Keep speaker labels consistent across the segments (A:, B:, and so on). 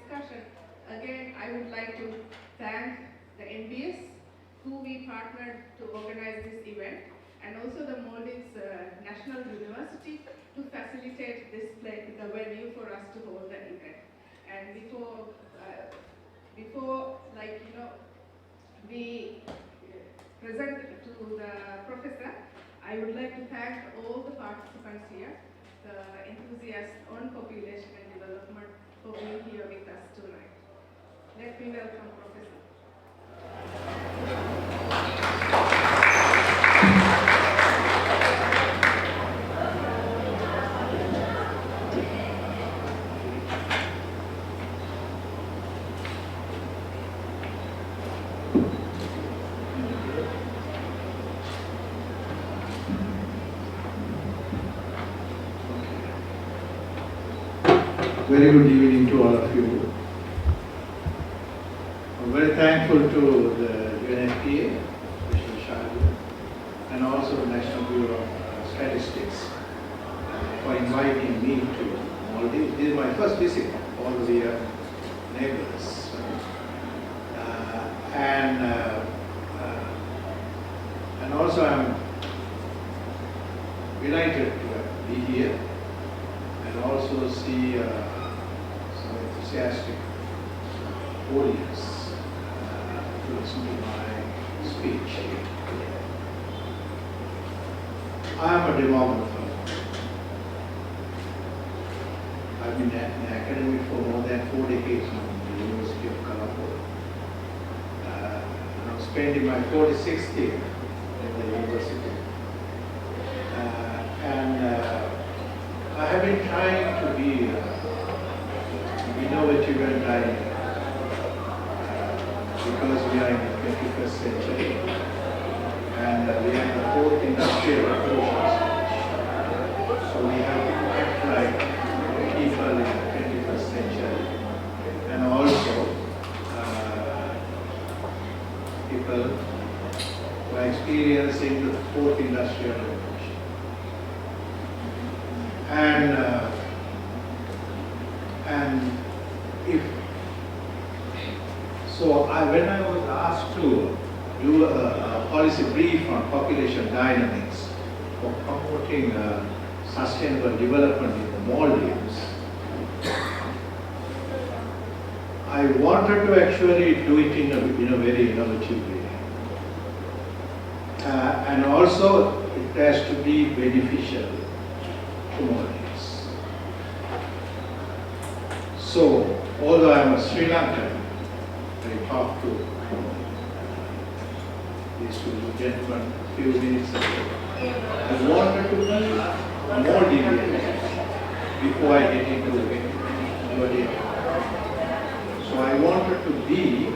A: discussion, again, I would like to thank the NBS, who we partnered to organize this event, and also the Maldives National University to facilitate this the venue for us to hold the event. And before we present to the professor, I would like to thank all the participants here, the enthusiasts on population and development, for being here with us tonight. Let me welcome Professor.
B: Very good evening to all of you. I'm very thankful to the UNFPA, Special Charge, and also the National Bureau of Statistics for inviting me to Maldives. This is my first visit, although we are neighbors. And also I'm delighted to be here and also see some enthusiastic audience to listen to my speech. I am a demographer. I've been in academic for more than 4 decades now in the University of Colombo. I'm spending my 46th year in the university. I have been trying to be innovative and dynamic because we are in the 21st century and we are in the fourth industrial revolution. So we have to act like people in the 21st century and also people who are experiencing the fourth industrial revolution. When I was asked to do a policy brief on population dynamics for promoting sustainable development in the Maldives, I wanted to actually do it in a very innovative way. And also it has to be beneficial to Maldives. So, although I am a Sri Lankan, I talked to these two gentlemen a few minutes ago. I wanted to be more deviant before I get into the video. So I wanted to be a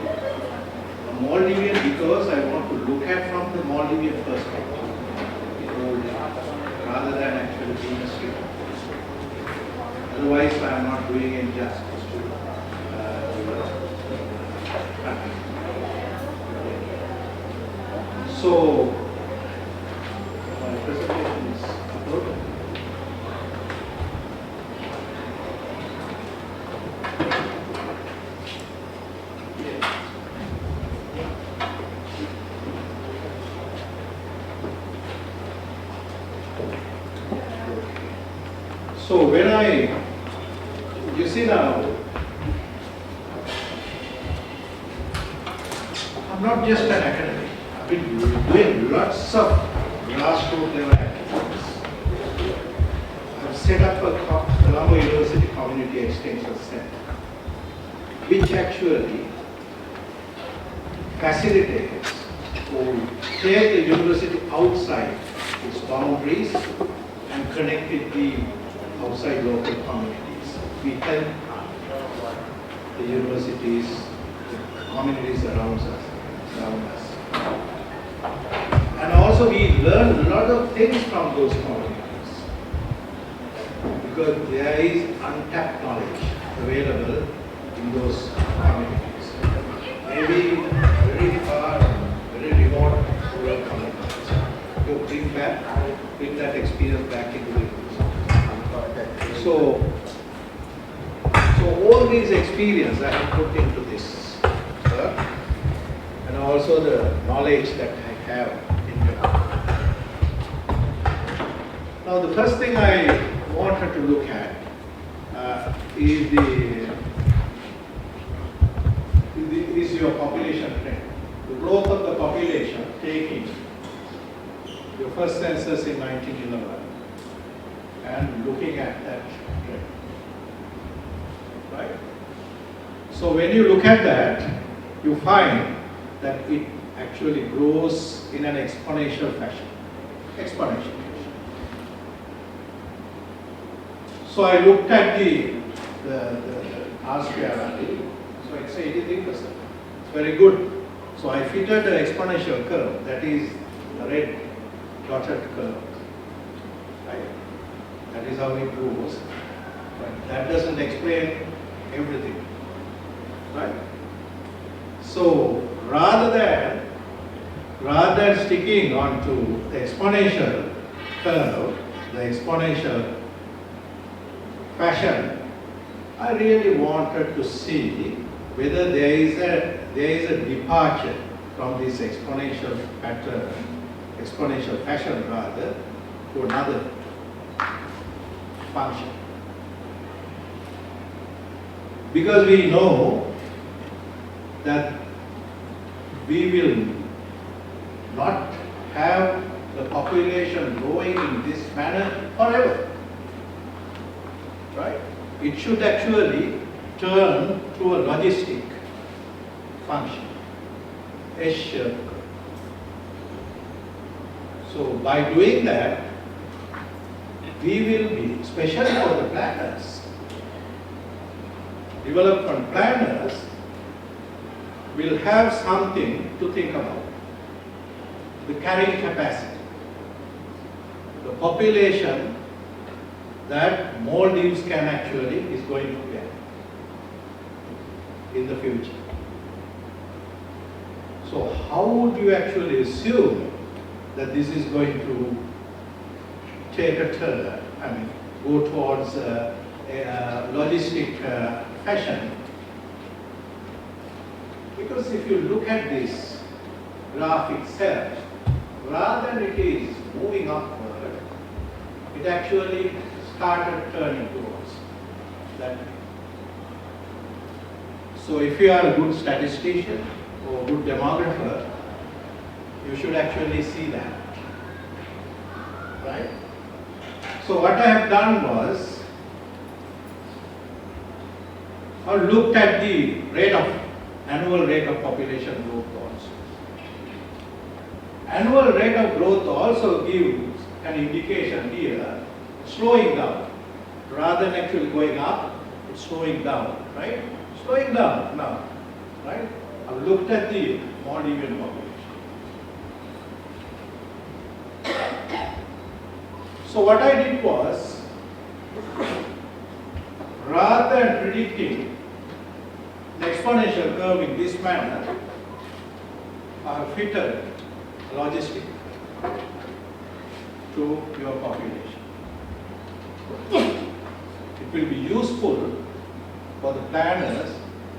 B: Maldivian because I want to look at from the Maldivian perspective, rather than actually being a student. Otherwise, I am not doing it justice to So, my presentation is uploaded. So you see now, I'm not just an academic. I've been doing lots of grassroots level activities. I've set up a Colombo University Community Extension Center, which actually facilitates to take the university outside its boundaries and connect with the outside local communities. We help the universities, the communities around us. And also we learn a lot of things from those communities because there is untapped knowledge available in those communities. Maybe very far, very remote rural communities. You bring that experience back into the university. So all these experience I have put into this, sir, and also the knowledge that I have in Japan. Now, the first thing I wanted to look at is your population trend. The growth of the population taking your first census in 1911 and looking at that trend. Right? So when you look at that, you find that it actually grows in an exponential fashion. Exponential fashion. So I looked at the R-square value. So it's 83%. It's very good. So I figured the exponential curve, that is the red dotted curve. Right? That is how it grows. But that doesn't explain everything. Right? So rather than sticking onto the exponential curve, the exponential fashion, I really wanted to see whether there is a departure from this exponential pattern, exponential fashion rather, to another function. Because we know that we will not have the population growing in this manner forever. Right? It should actually turn to a logistic function, S-shape curve. So by doing that, we will be, especially for the planners, development planners will have something to think about. The carrying capacity, the population that Maldives can actually is going to get in the future. So how would you actually assume that this is going to take a turn, go towards a logistic fashion? Because if you look at this graph itself, rather than it is moving upward, it actually started turning towards that. So if you are a good statistician or good demographer, you should actually see that. Right? So what I have done was, I looked at the annual rate of population growth also. Annual rate of growth also gives an indication here, slowing down. Rather than actually going up, it's slowing down, right? Slowing down now, right? I've looked at the Maldivian population. So what I did was, rather than predicting the exponential curve in this manner, I have fitted logistic to your population. It will be useful for the planners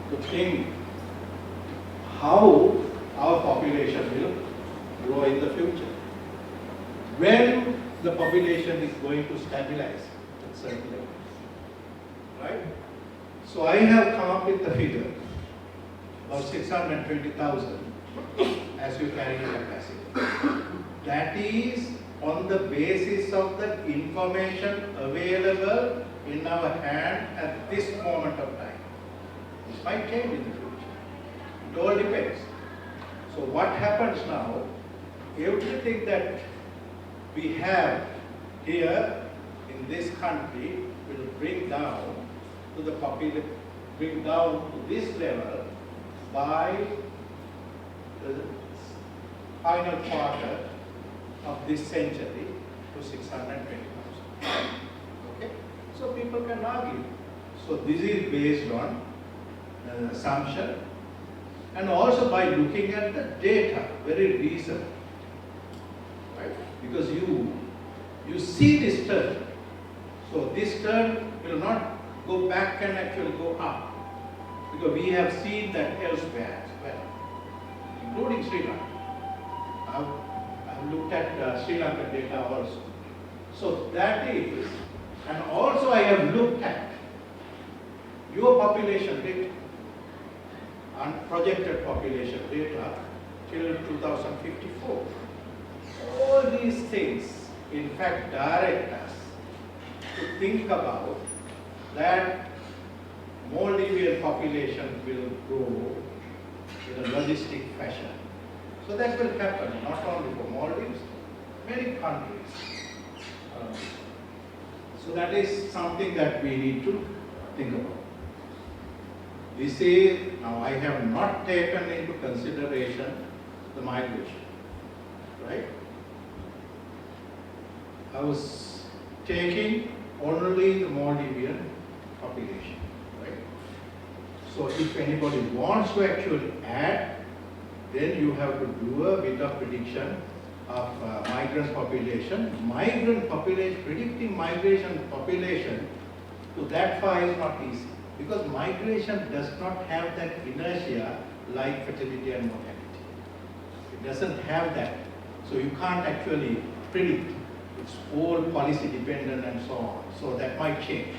B: to think how our population will grow in the future. When the population is going to stabilize at certain levels. Right? So I have come up with the figure of 620,000 as you carry capacity. That is on the basis of the information available in our hand at this moment of time. This might change in the future. It all depends. So what happens now, everything that we have here in this country will bring down to the population, bring down to this level by the final quarter of this century to 620,000. Okay? So people can argue. So this is based on an assumption and also by looking at the data very recent. Right? Because you see this turn. So this turn will not go back and actually go up. Because we have seen that elsewhere as well, including Sri Lanka. I've looked at Sri Lanka data also. So that is, and also I have looked at your population data and projected population data till 2054. All these things, in fact, direct us to think about that Maldivian population will grow in a logistic fashion. So that will happen not only for Maldives, many countries. So that is something that we need to think about. This is, now I have not taken into consideration the migration, right? I was taking only the Maldivian population, right? So if anybody wants to actually add, then you have to do a bit of prediction of migrant population. Migrant population, predicting migration population to that far is not easy, because migration does not have that inertia like fertility and mortality. It doesn't have that. So you can't actually predict. It's all policy dependent and so on. So that might change.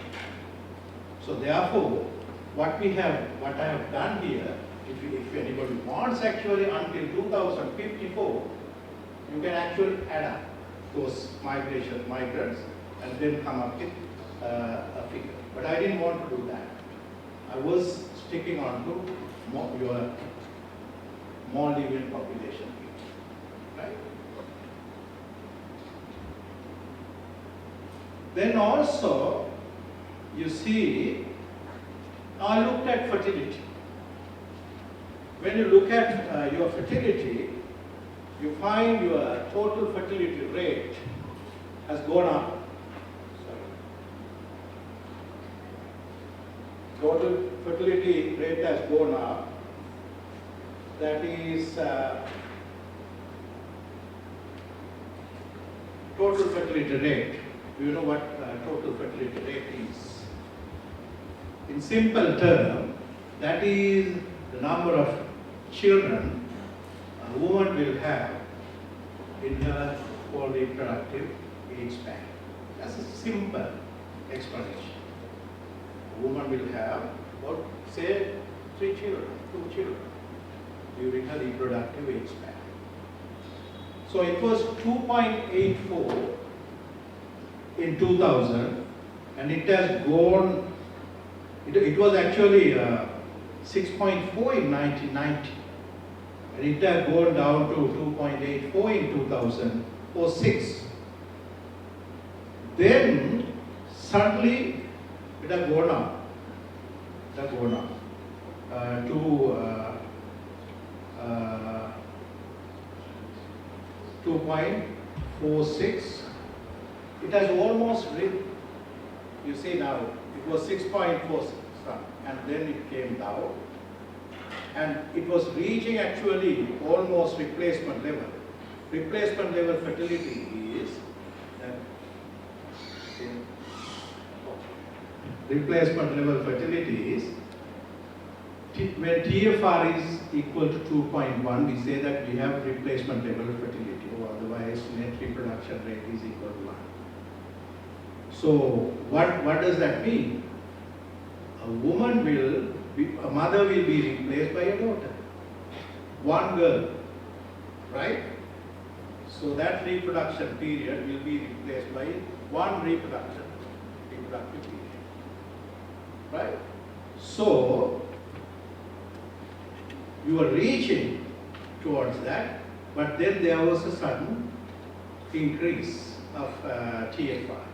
B: So therefore, what I have done here, if anybody wants actually until 2054, you can actually add up those migrants and then come up with a figure. But I didn't want to do that. I was sticking on to your Maldivian population, right? Then also, you see, I looked at fertility. When you look at your fertility, you find your total fertility rate has gone up. Total fertility rate has gone up. That is total fertility rate. Do you know what total fertility rate is? In simple terms, that is the number of children a woman will have in her whole reproductive age span. That's a simple explanation. A woman will have, about, say, 3 children, 2 children during her reproductive age span. So it was 2.84 in 2000, and it has gone, it was actually 6.4 in 1990, and it has gone down to 2.84 in 2006. Then suddenly it has gone up. It has gone up to 2.46. It has almost reached, you see now, it was 6.46, and then it came down. And it was reaching actually almost replacement level. Replacement level fertility is, replacement level fertility is, when TFR is equal to 2.1, we say that we have replacement level fertility, or otherwise net reproduction rate is equal to 1. So what does that mean? A woman will be, a mother will be replaced by a daughter. One girl, right? So that reproduction period will be replaced by one reproductive period, right? So you are reaching towards that, but then there was a sudden increase of TFR.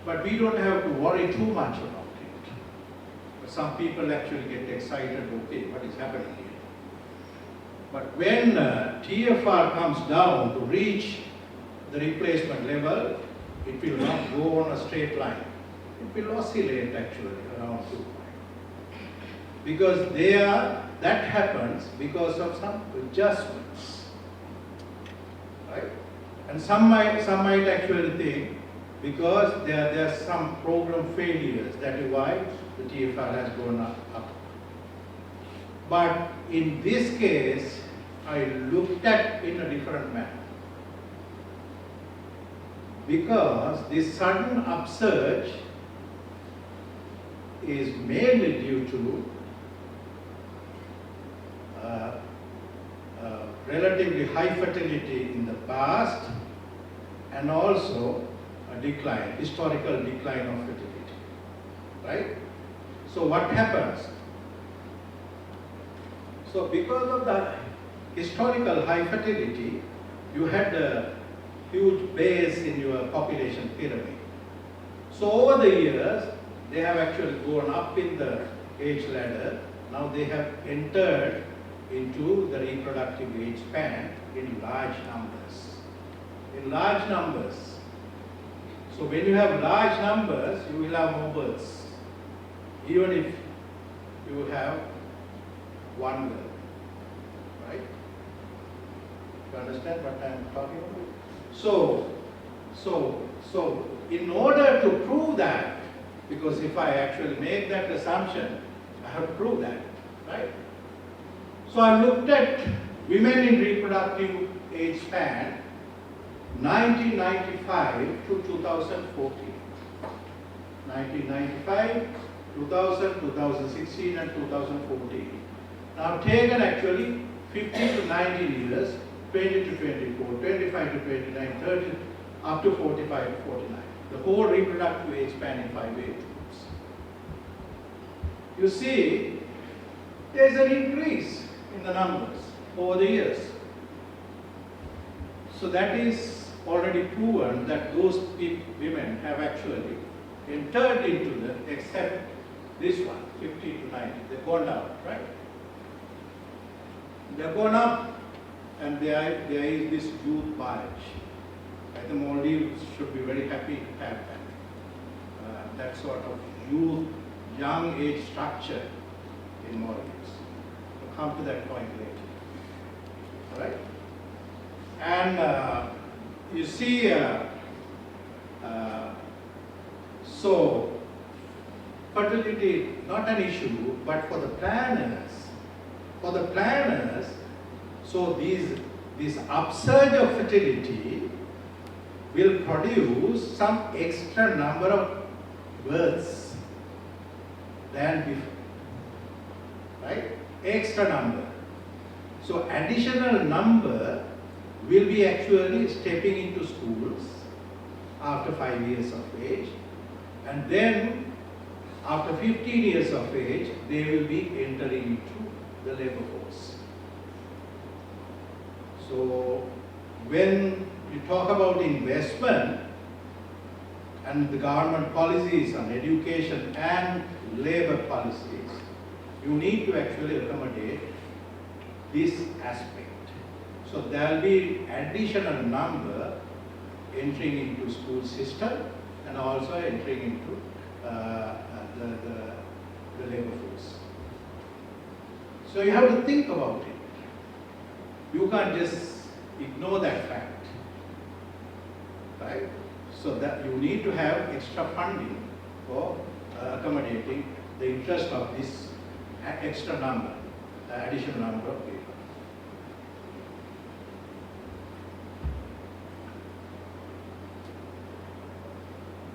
B: But we don't have to worry too much about it. But some people actually get excited, okay, what is happening here? But when TFR comes down to reach the replacement level, it will not go on a straight line. It will oscillate actually around 2. Because that happens because of some adjustments, right? And some might actually think because there are some program failures. That is why the TFR has gone up. But in this case, I looked at in a different manner. Because this sudden upsurge is mainly due to relatively high fertility in the past and also a decline, historical decline of fertility, right? So what happens? So because of the historical high fertility, you had a huge base in your population pyramid. So over the years, they have actually gone up in the age ladder. Now they have entered into the reproductive age span in large numbers. In large numbers. So when you have large numbers, you will have more births. Even if you have one girl. Right? You understand what I am talking about? So in order to prove that, because if I actually make that assumption, I have to prove that, right? So I looked at women in reproductive age span 1995 to 2014. 1995, 2000, 2016 and 2014. Now taken actually 15 to 19 years, 20 to 24, 25 to 29, 30, up to 45 to 49. The whole reproductive age span in 5 age groups. You see, there is an increase in the numbers over the years. So that is already proven that those women have actually entered into the, except this one, 50 to 90, they've gone down, right? They've gone up, and there is this youth bulge. I think Maldives should be very happy to have that. That sort of youth, young age structure in Maldives. We'll come to that point later. All right? And you see, so fertility not an issue, but for the planners, so this upsurge of fertility will produce some extra number of births than before, right? Extra number. So additional number will be actually stepping into schools after 5 years of age, and then after 15 years of age, they will be entering into the labor force. So when you talk about investment and the government policies on education and labor policies, you need to actually accommodate this aspect. So there will be additional number entering into school system and also entering into the labor force. So you have to think about it. You can't just ignore that fact, right? So that you need to have extra funding for accommodating the interest of this extra number, additional number of people.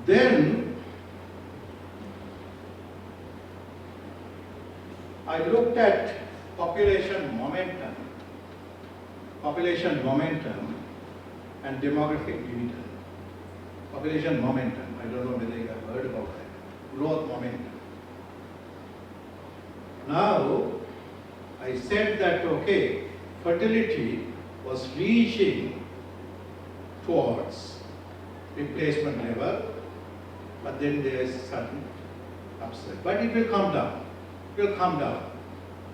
B: Then I looked at population momentum and demographic dividend. Population momentum, I don't know whether you have heard about that. Growth momentum. Now, I said that, okay, fertility was reaching towards replacement level, but then there is certain upset. But it will come down. It will come down,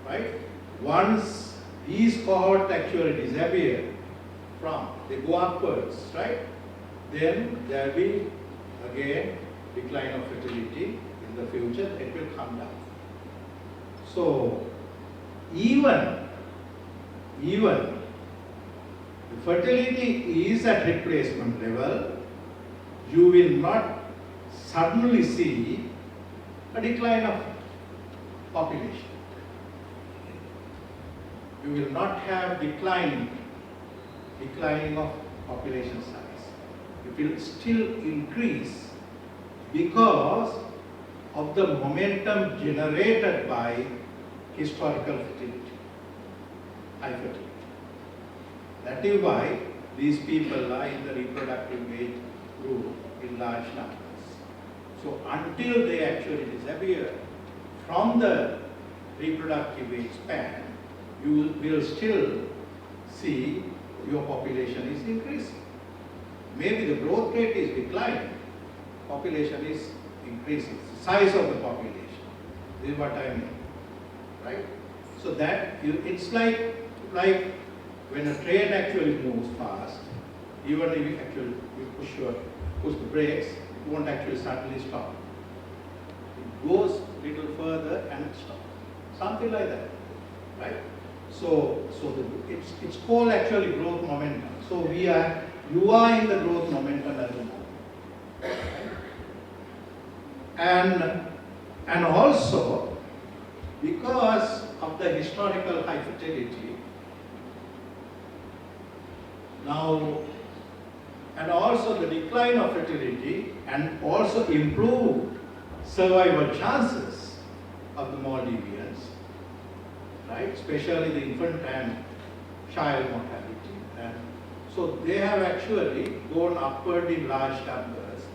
B: right? Once these cohorts actually disappear from, they go upwards, right? Then there will be again decline of fertility in the future. It will come down. So even the fertility is at replacement level, you will not suddenly see a decline of population. You will not have declining of population size. It will still increase because of the momentum generated by historical fertility, high fertility. That is why these people are in the reproductive age group in large numbers. So until they actually disappear from the reproductive age span, you will still see your population is increasing. Maybe the growth rate is declining, population is increasing, the size of the population. This is what I mean, right? So that it's like when a train actually moves fast, even if you push the brakes, it won't actually suddenly stop. It goes a little further and it stops. Something like that, right? So it's called actually growth momentum. So you are in the growth momentum at the moment. Right? And also, because of the historical high fertility, now, and also the decline of fertility, and also improved survival chances of the Maldivians, right? Especially the infant and child mortality. And so they have actually gone upward in large numbers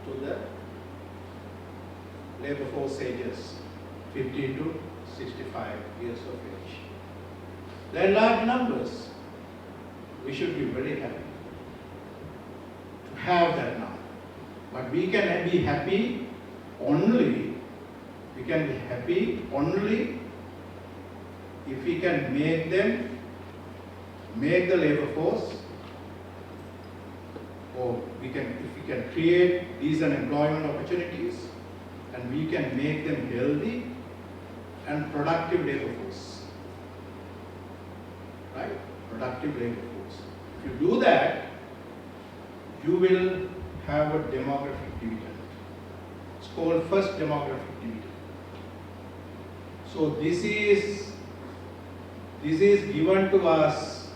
B: to the labor force ages, 50 to 65 years of age. They are large numbers. We should be very happy to have that number. But we can be happy only if we can make the labor force, or if we can create decent employment opportunities, and we can make them healthy and productive labor force, right? Productive labor force. If you do that, you will have a demographic dividend. It's called first demographic dividend. So this is given to us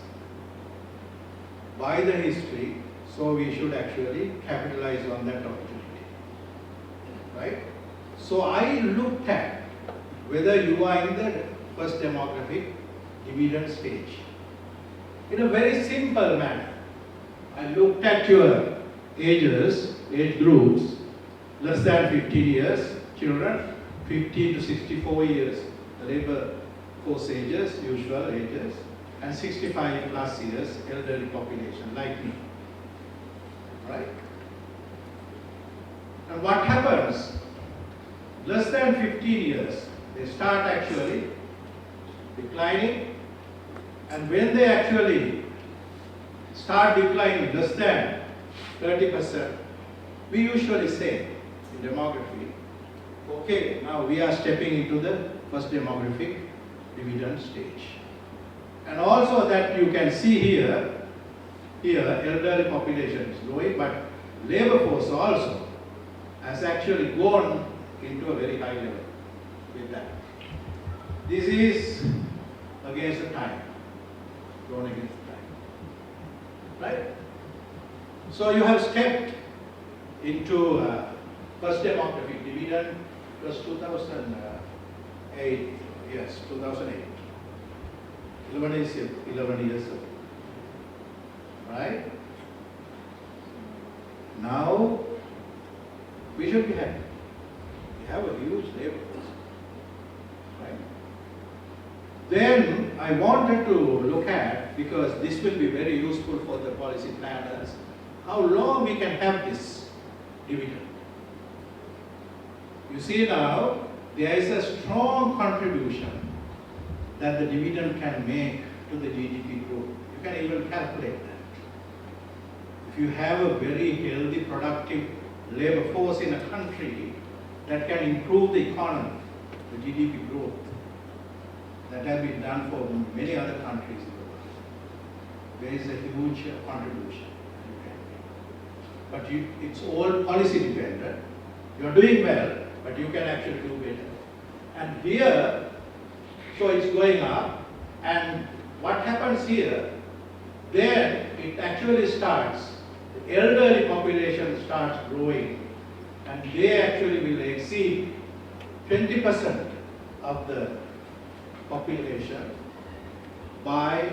B: by the history, so we should actually capitalize on that opportunity, right? So I looked at whether you are in the first demographic dividend stage in a very simple manner. I looked at your age groups, less than 15 years, children, 50 to 64 years, the labor force ages, usual ages, and 65 plus years, elderly population, like me, right? And what happens? Less than 15 years, they start actually declining, and when they actually start declining less than 30%, we usually say in demography, okay, now we are stepping into the first demographic dividend stage. And also that you can see here elderly population is growing, but labor force also has actually gone into a very high level with that. This is against the time, gone against the time, right? So you have stepped into first demographic dividend plus 2008, yes, 2008. 11 years ago, right? Now, we should be happy. We have a huge labor force, right? Then I wanted to look at, because this will be very useful for the policy planners, how long we can have this dividend. You see now, there is a strong contribution that the dividend can make to the GDP growth. You can even calculate that. If you have a very healthy, productive labor force in a country that can improve the economy, the GDP growth, that has been done for many other countries in the world. There is a huge contribution. but it's all policy dependent. You're doing well, but you can actually do better. And here, so it's going up, and what happens here, then it actually starts, the elderly population starts growing, and they actually will exceed 20% of the population by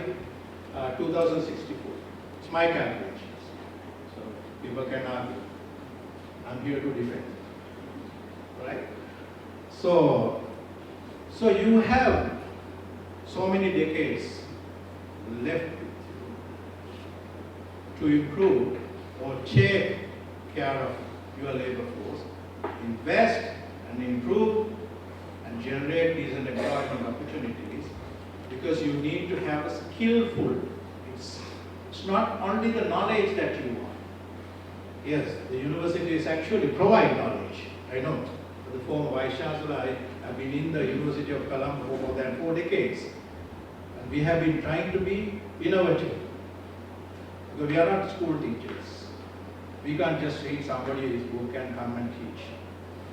B: 2064. It's my calculations. So people can argue. I'm here to defend. Right? So you have so many decades left to improve or take care of your labor force, invest and improve and generate decent employment opportunities, because you need to have a skillful, it's not only the knowledge that you want. Yes, the universities actually provide knowledge. I know, the former Vice Chancellor, I've been in the University of Colombo for more than 4 decades. And we have been trying to be innovative. Because we are not school teachers. We can't just read somebody's book and come and teach.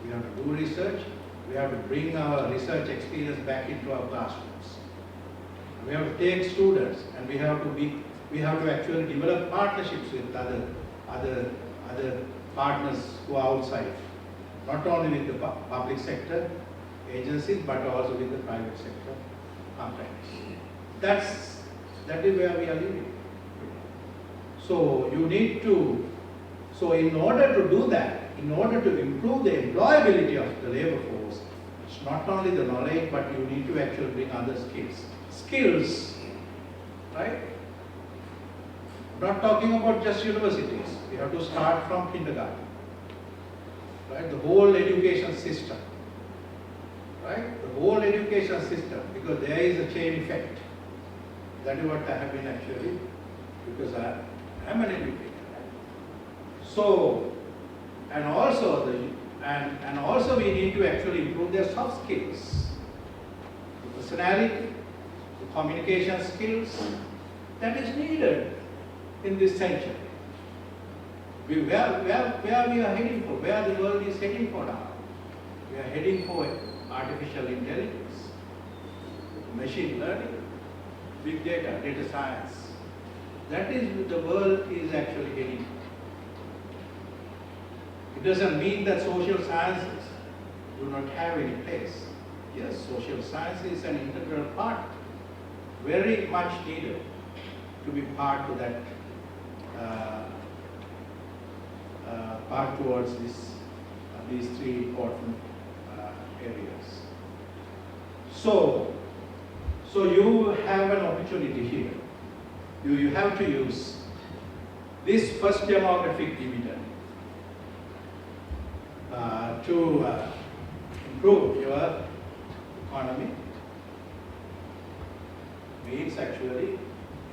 B: We have to do research. We have to bring our research experience back into our classrooms. We have to take students, and we have to actually develop partnerships with other partners who are outside. Not only with the public sector agencies, but also with the private sector companies. That is where we are living. So you need to, so in order to do that, in order to improve the employability of the labor force, it's not only the knowledge, but you need to actually bring other skills. Skills, right? I'm not talking about just universities. We have to start from kindergarten. Right? The whole education system. Right? The whole education system, because there is a chain effect. That is what I have been actually, because I am an educator. So, and also we need to actually improve their soft skills, the personality, the communication skills that is needed in this century. Where we are heading for, where the world is heading for now. We are heading for artificial intelligence, machine learning, big data, data science. That is what the world is actually heading for. It doesn't mean that social sciences do not have any place. Yes, social science is an integral part, very much needed to be part of that part towards these three important areas. So you have an opportunity here. You have to use this first demographic dividend to improve your economy. Means actually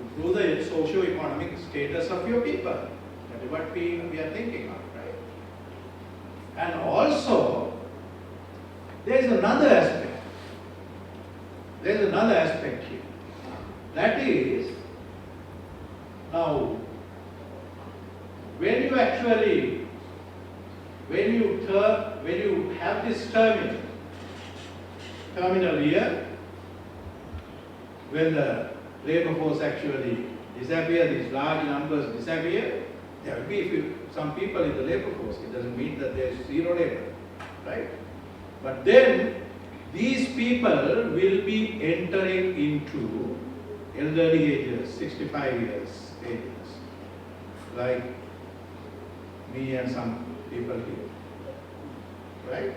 B: improve the socio-economic status of your people. That is what we are thinking of, right? And also, there is another aspect. There is another aspect here. That is, now, when you have this terminal year, when the labor force actually disappear, these large numbers disappear, there will be some people in the labor force. It doesn't mean that there is zero labor, right? But then these people will be entering into elderly ages, 65 years ages, like me and some people here, right?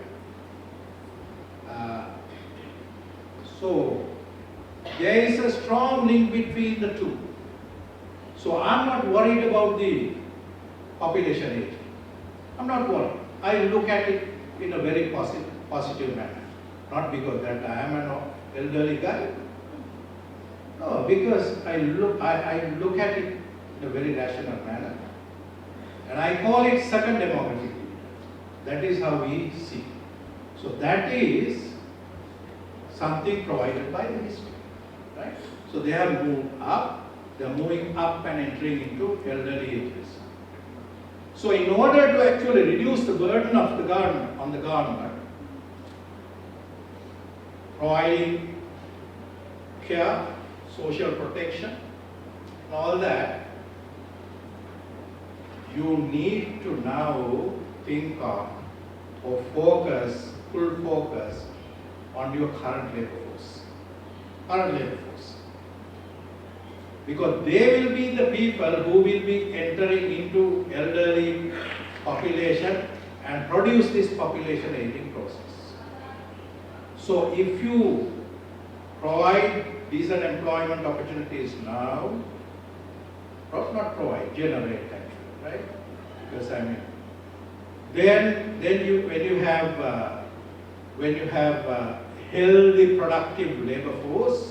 B: So there is a strong link between the two. So I'm not worried about the population age. I'm not worried. I look at it in a very positive manner. Not because that I am an elderly guy. No, because I look at it in a very rational manner. And I call it second demography. That is how we see. So that is something provided by the history. Right? So they have moved up, they are moving up and entering into elderly ages. So in order to actually reduce the burden of the government on the government, providing care, social protection, all that, you need to now think of or focus, full focus on your current labor force. Current labor force. Because they will be the people who will be entering into elderly population and produce this population aging process. So if you provide decent employment opportunities now, not provide, generate actually, right? Because I mean, then you when you have healthy, productive labor force,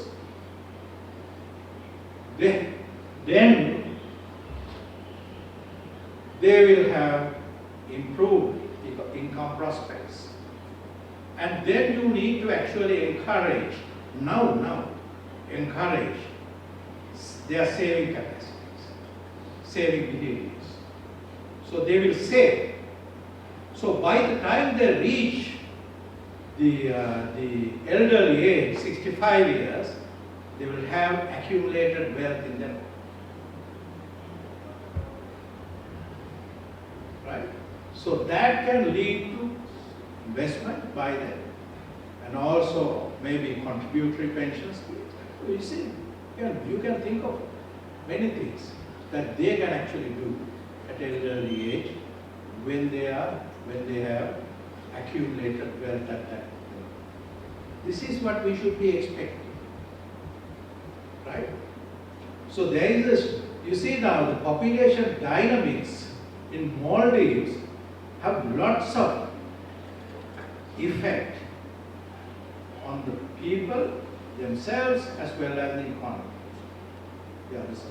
B: then they will have improved income prospects. And then you need to actually encourage, encourage their saving capacities, saving behaviors. So they will save. So by the time they reach the elderly age, 65 years, they will have accumulated wealth in them. Right? So that can lead to investment by them and also maybe contributory pensions. So you see, you can think of many things that they can actually do at an early age when they have accumulated wealth at that point. This is what we should be expecting. Right? So there is this, you see now the population dynamics in Maldives have lots of effect on the people themselves as well as the economy. Yeah, this is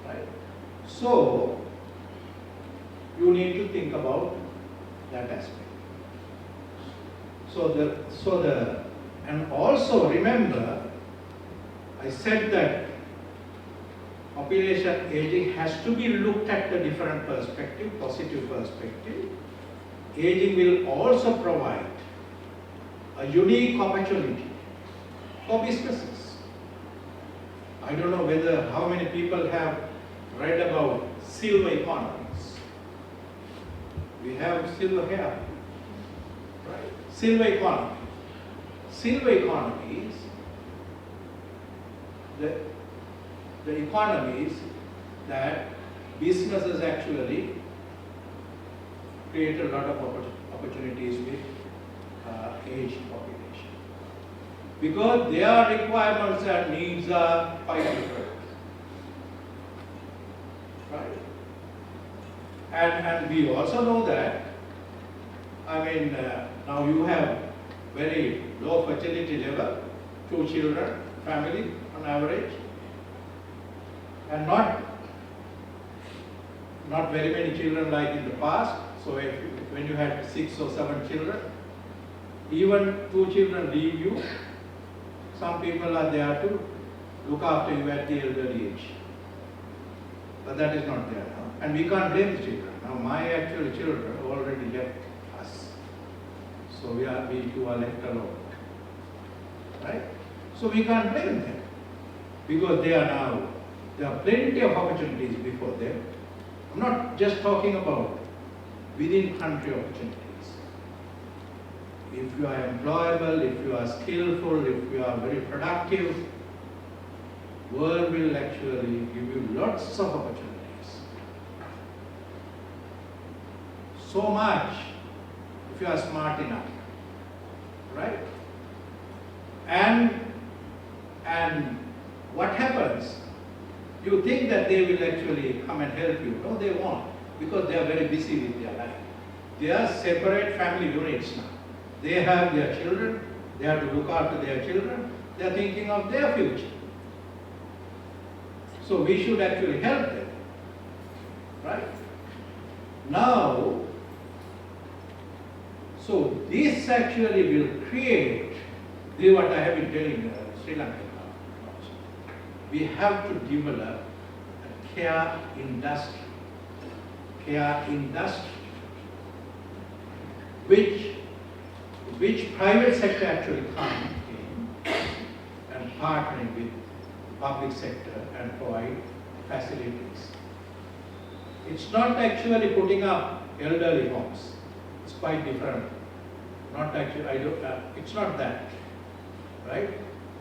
B: right. So you need to think about that aspect. And also remember, I said that population aging has to be looked at a different perspective, positive perspective. Aging will also provide a unique opportunity for businesses. I don't know how many people have read about silver economies. We have silver here, right? Silver economy. Silver economies, the economies that businesses actually create a lot of opportunities with aged population. Because their requirements and needs are quite different. Right? And we also know that, I mean, now you have very low fertility level, 2 children, family on average, and not very many children like in the past. So when you had 6 or 7 children, even 2 children leave you, some people are there to look after you at the elderly age. But that is not there now. And we can't blame the children. Now my actual children already left us. So we two are left alone. Right? So we can't blame them. Because there are plenty of opportunities before them. I'm not just talking about within country opportunities. If you are employable, if you are skillful, if you are very productive, world will actually give you lots of opportunities. So much if you are smart enough. Right? And what happens? You think that they will actually come and help you. No, they won't, because they are very busy with their life. They are separate family units now. They have their children, they have to look after their children, they are thinking of their future. So we should actually help them. Right? Now, so this actually will create, this is what I have been telling Sri Lanka. We have to develop a care industry care industry, which private sector actually come in and partnering with public sector and provide facilities. It's not actually putting up elderly homes. It's quite different. Not actually, it's not that, right?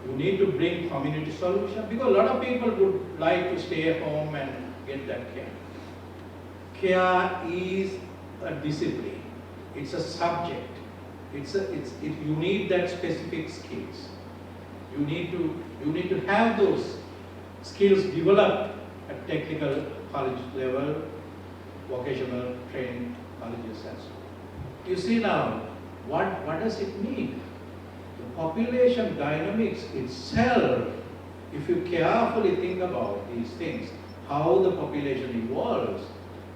B: You need to bring community solution because a lot of people would like to stay at home and get that care. Care is a discipline. It's a subject. You need that specific skills. You need to have those skills developed at technical college level, vocational training colleges and so on. You see now, what does it mean? The population dynamics itself, if you carefully think about these things, how the population evolves,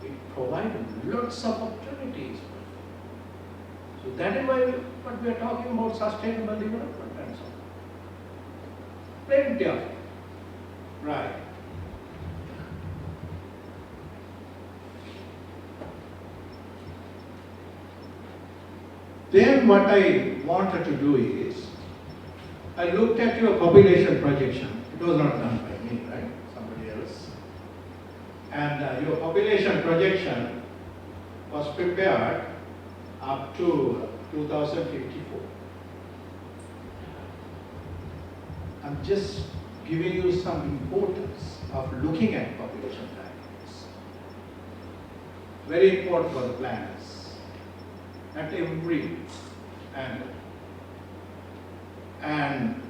B: it provides lots of opportunities. So that is why what we are talking about sustainable development and so on. Plenty of it. Right. Then what I wanted to do is, I looked at your population projection. It was not done by me, right? Somebody else. And your population projection was prepared up to 2054. I'm just giving you some importance of looking at population dynamics. Very important for the planners at every angle. And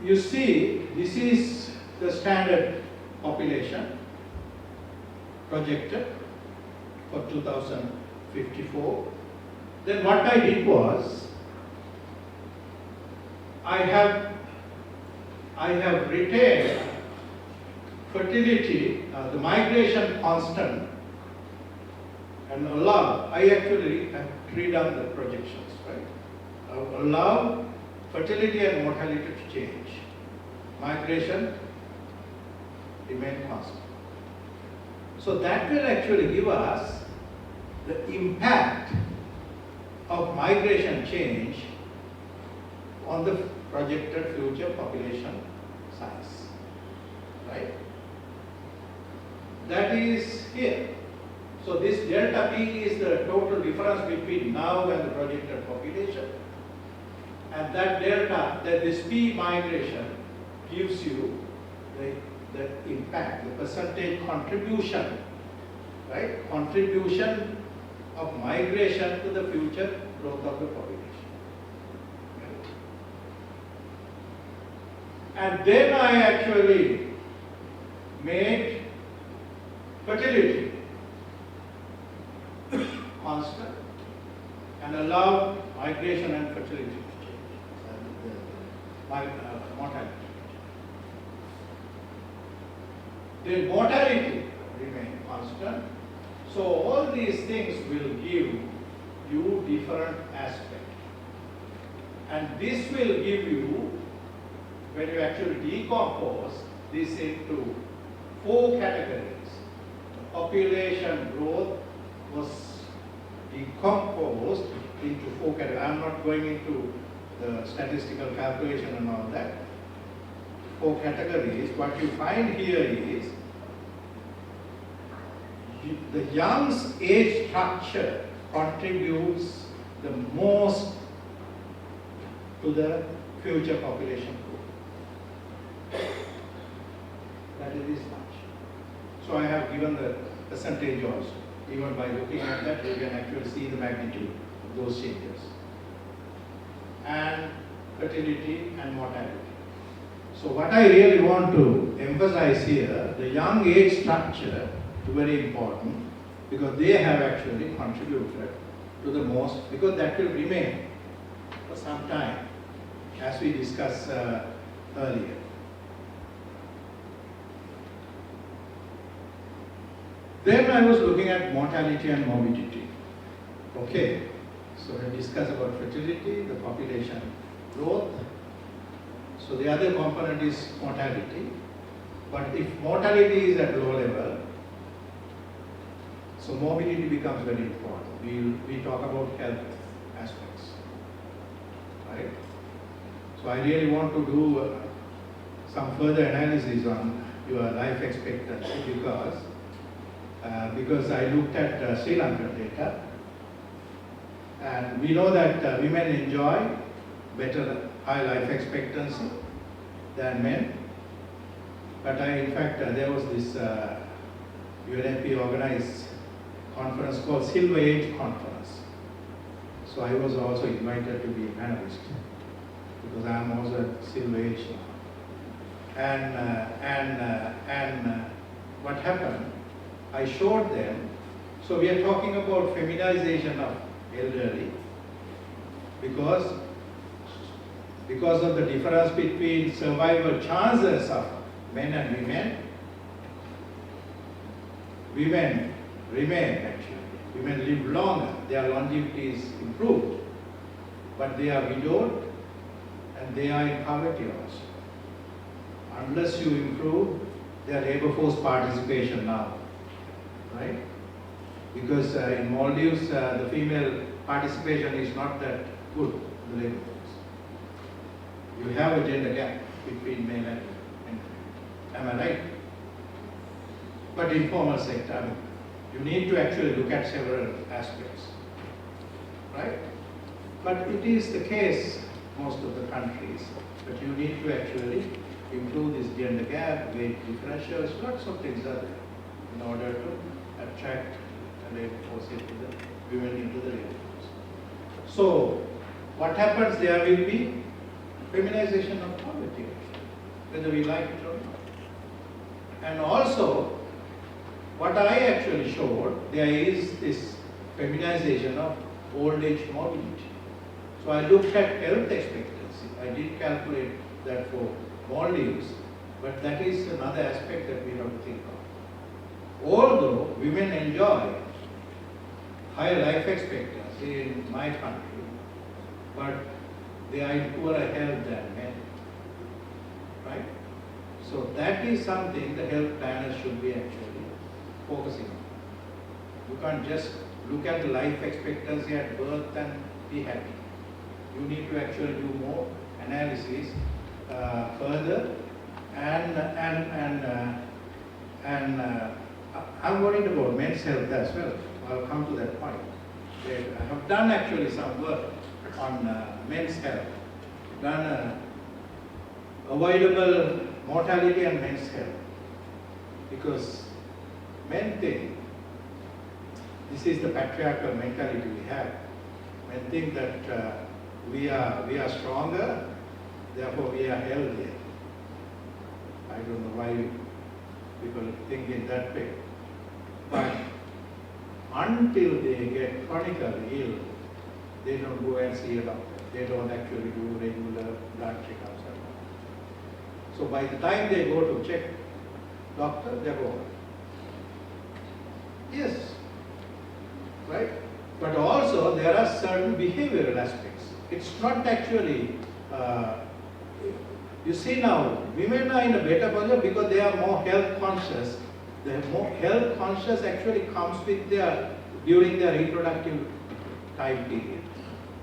B: you see, this is the standard population projected for 2054. Then what I did was, I have retained fertility, the migration constant, and I actually have redone the projections, right? Allow fertility and mortality to change. Migration remain constant. So that will actually give us the impact of migration change on the projected future population size, right? That is here. So this delta P is the total difference between now and the projected population. And that delta, this P migration gives you the impact, the percentage contribution, right? Contribution of migration to the future growth of the population. Right? And then I actually made fertility constant and allowed migration and fertility to change, mortality. The mortality remain constant. So all these things will give you different aspects. And this will give you, when you actually decompose this into 4 categories. The population growth was decomposed into 4 categories. I am not going into the statistical calculation and all that. 4 categories. What you find here is the young's age structure contributes the most to the future population growth. That is this much. So I have given the percentage also. Even by looking at that, you can actually see the magnitude of those changes. And fertility and mortality. So what I really want to emphasize here, the young age structure is very important because they have actually contributed to the most, because that will remain for some time, as we discussed earlier. Then I was looking at mortality and morbidity. Okay, so we discussed about fertility, the population growth. So the other component is mortality. But if mortality is at low level, So morbidity becomes very important. We talk about health aspects, right? So I really want to do some further analysis on your life expectancy because I looked at Sri Lankan data, and we know that women enjoy high life expectancy than men. But in fact, there was this UNFPA organized conference called Silver Age Conference. So I was also invited to be a panelist because I am also at Silver Age now. And what happened? I showed them. So we are talking about feminization of elderly because of the difference between survival chances of men and women. Women remain actually. Women live longer. Their longevity is improved. But they are widowed and they are in poverty also. Unless you improve their labor force participation now, right? Because in Maldives, the female participation is not that good in the labor force. You have a gender gap between male and female. Am I right? But informal sector, you need to actually look at several aspects, right? But it is the case most of the countries, but you need to actually improve this gender gap, wage differentials, lots of things are there in order to attract the labor force into the women into the labor force. So what happens? There will be feminization of poverty, whether we like it or not. And also, what I actually showed, there is this feminization of old age morbidity. So I looked at health expectancy. I did calculate that for Maldives, but that is another aspect that we have to think of. Although women enjoy higher life expectancy in my country, but they are in poorer health than men, right? So that is something the health planners should be actually focusing on. You can't just look at the life expectancy at birth and be happy. You need to actually do more analysis further, and I'm worried about men's health as well. I'll come to that point. I have done actually some work on men's health, done avoidable mortality and men's health, because men think, this is the patriarchal mentality we have. Men think that we are stronger, therefore we are healthier. I don't know why people think in that way. But until they get chronically ill, they don't go and see a doctor. They don't actually do regular blood checkups at all. So by the time they go to check doctor, they're over. Yes, right? But also there are certain behavioral aspects. It's not actually, you see now, women are in a better position because they are more health conscious. The more health conscious actually comes with during their reproductive time period,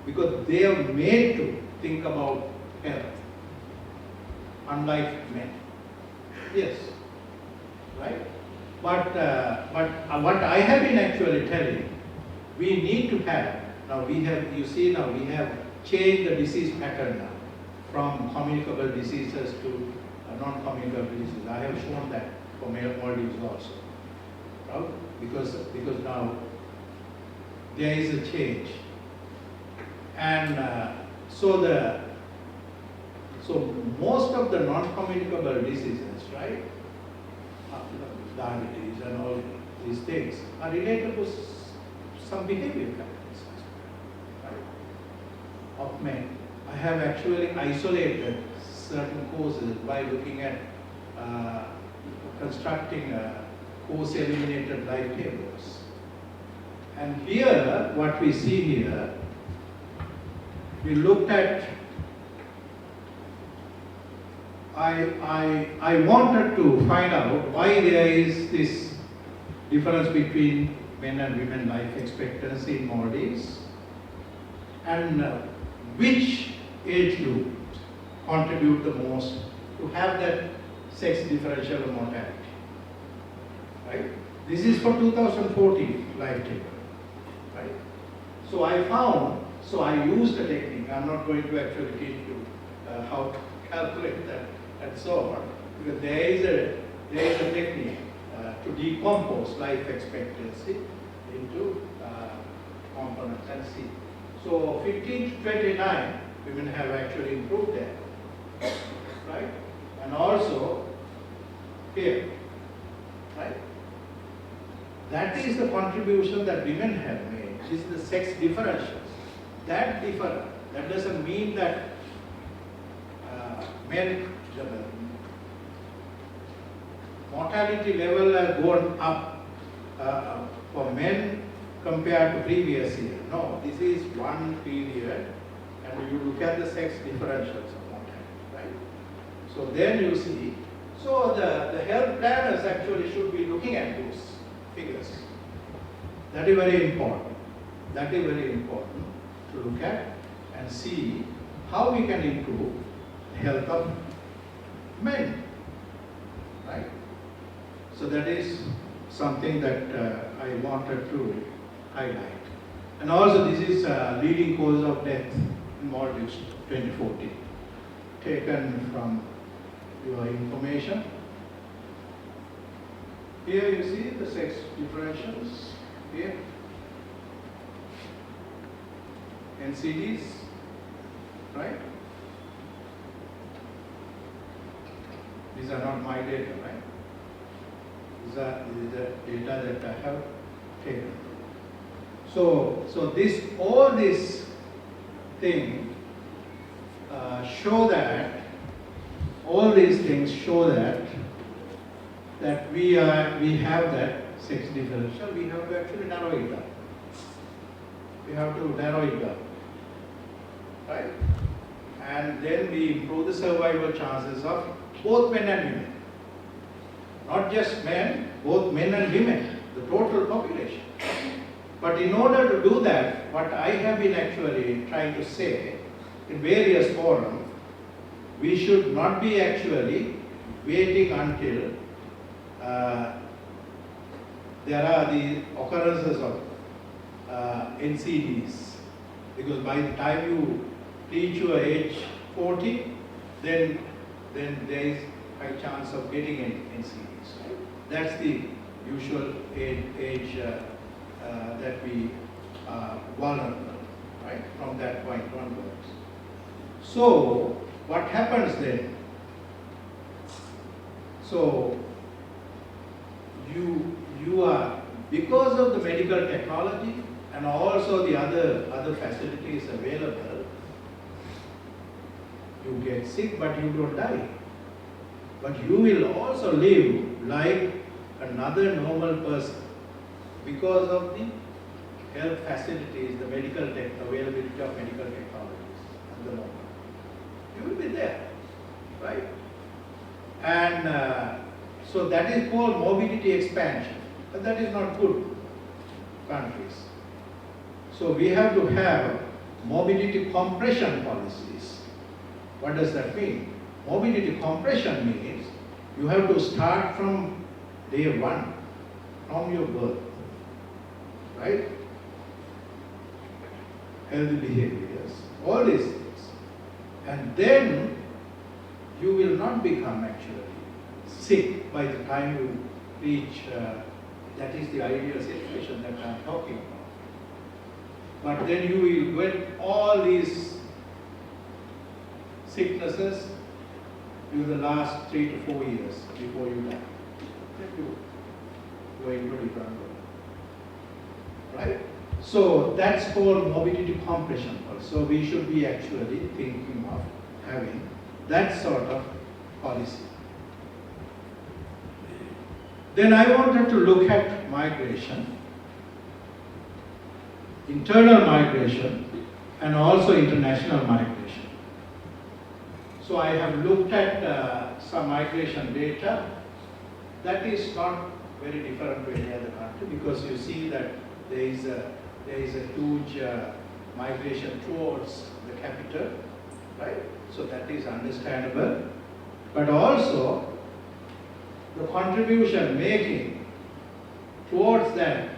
B: because they are made to think about health, unlike men. Yes, right? But what I have been actually telling, we need to have, now we have, you see now we have changed the disease pattern now from communicable diseases to non-communicable diseases. I have shown that for Maldives also, right? Because now there is a change, and so most of the non-communicable diseases, right, diabetes and all these things are related to some behavior characteristics, right, of men. I have actually isolated certain causes by looking at constructing cause eliminated life tables. And here, what we see here, we looked at, I wanted to find out why there is this difference between men and women life expectancy in Maldives, and which age group contribute the most to have that sex differential mortality, right? This is for 2014 life table, right? So I found, so I used a technique. I'm not going to actually teach you how to calculate that and so on, because there is a technique to decompose life expectancy into components and see. So 15 to 29 women have actually improved there, right? And also here, right? That is the contribution that women have made. This is the sex differentials. That differ. That doesn't mean that men, the mortality level has gone up for men compared to previous year. No, this is one period, and you look at the sex differentials of mortality, right? So then you see, so the health planners actually should be looking at those figures. That is very important. That is very important to look at and see how we can improve the health of men, right? So that is something that I wanted to highlight. And also this is leading cause of death in Maldives 2014, taken from your information. Here you see the sex differentials, here, NCDs, right? These are not my data, right? These are the data that I have taken. So all this thing show that, all these things show that we have that sex differential. We have to actually narrow it down. We have to narrow it down, right? And then we improve the survival chances of both men and women. Not just men, both men and women, the total population. But in order to do that, what I have been actually trying to say in various forums, we should not be actually waiting until there are the occurrences of NCDs, because by the time you reach your age 40, then there is high chance of getting NCDs. Right? That's the usual age that we are vulnerable, right? From that point onwards. So what happens then? So you are, because of the medical technology and also the other facilities available, you get sick but you don't die. But you will also live like another normal person because of the health facilities, the availability of medical technologies at the moment. You will be there, right? And so that is called morbidity expansion, but that is not good countries. So we have to have morbidity compression policies. What does that mean? Morbidity compression means you have to start from day one, from your birth, right? Healthy behaviors, all these things. And then you will not become actually sick by the time you reach, that is the ideal situation that I am talking about. But then you will get all these sicknesses in the last 3 to 4 years before you die. Then you go into different world. Right? So that's called morbidity compression. So we should be actually thinking of having that sort of policy. Then I wanted to look at migration, internal migration and also international migration. So I have looked at some migration data that is not very different to any other country. country, because you see that there is a huge migration towards the capital, right? So that is understandable. But also, the contribution making towards that,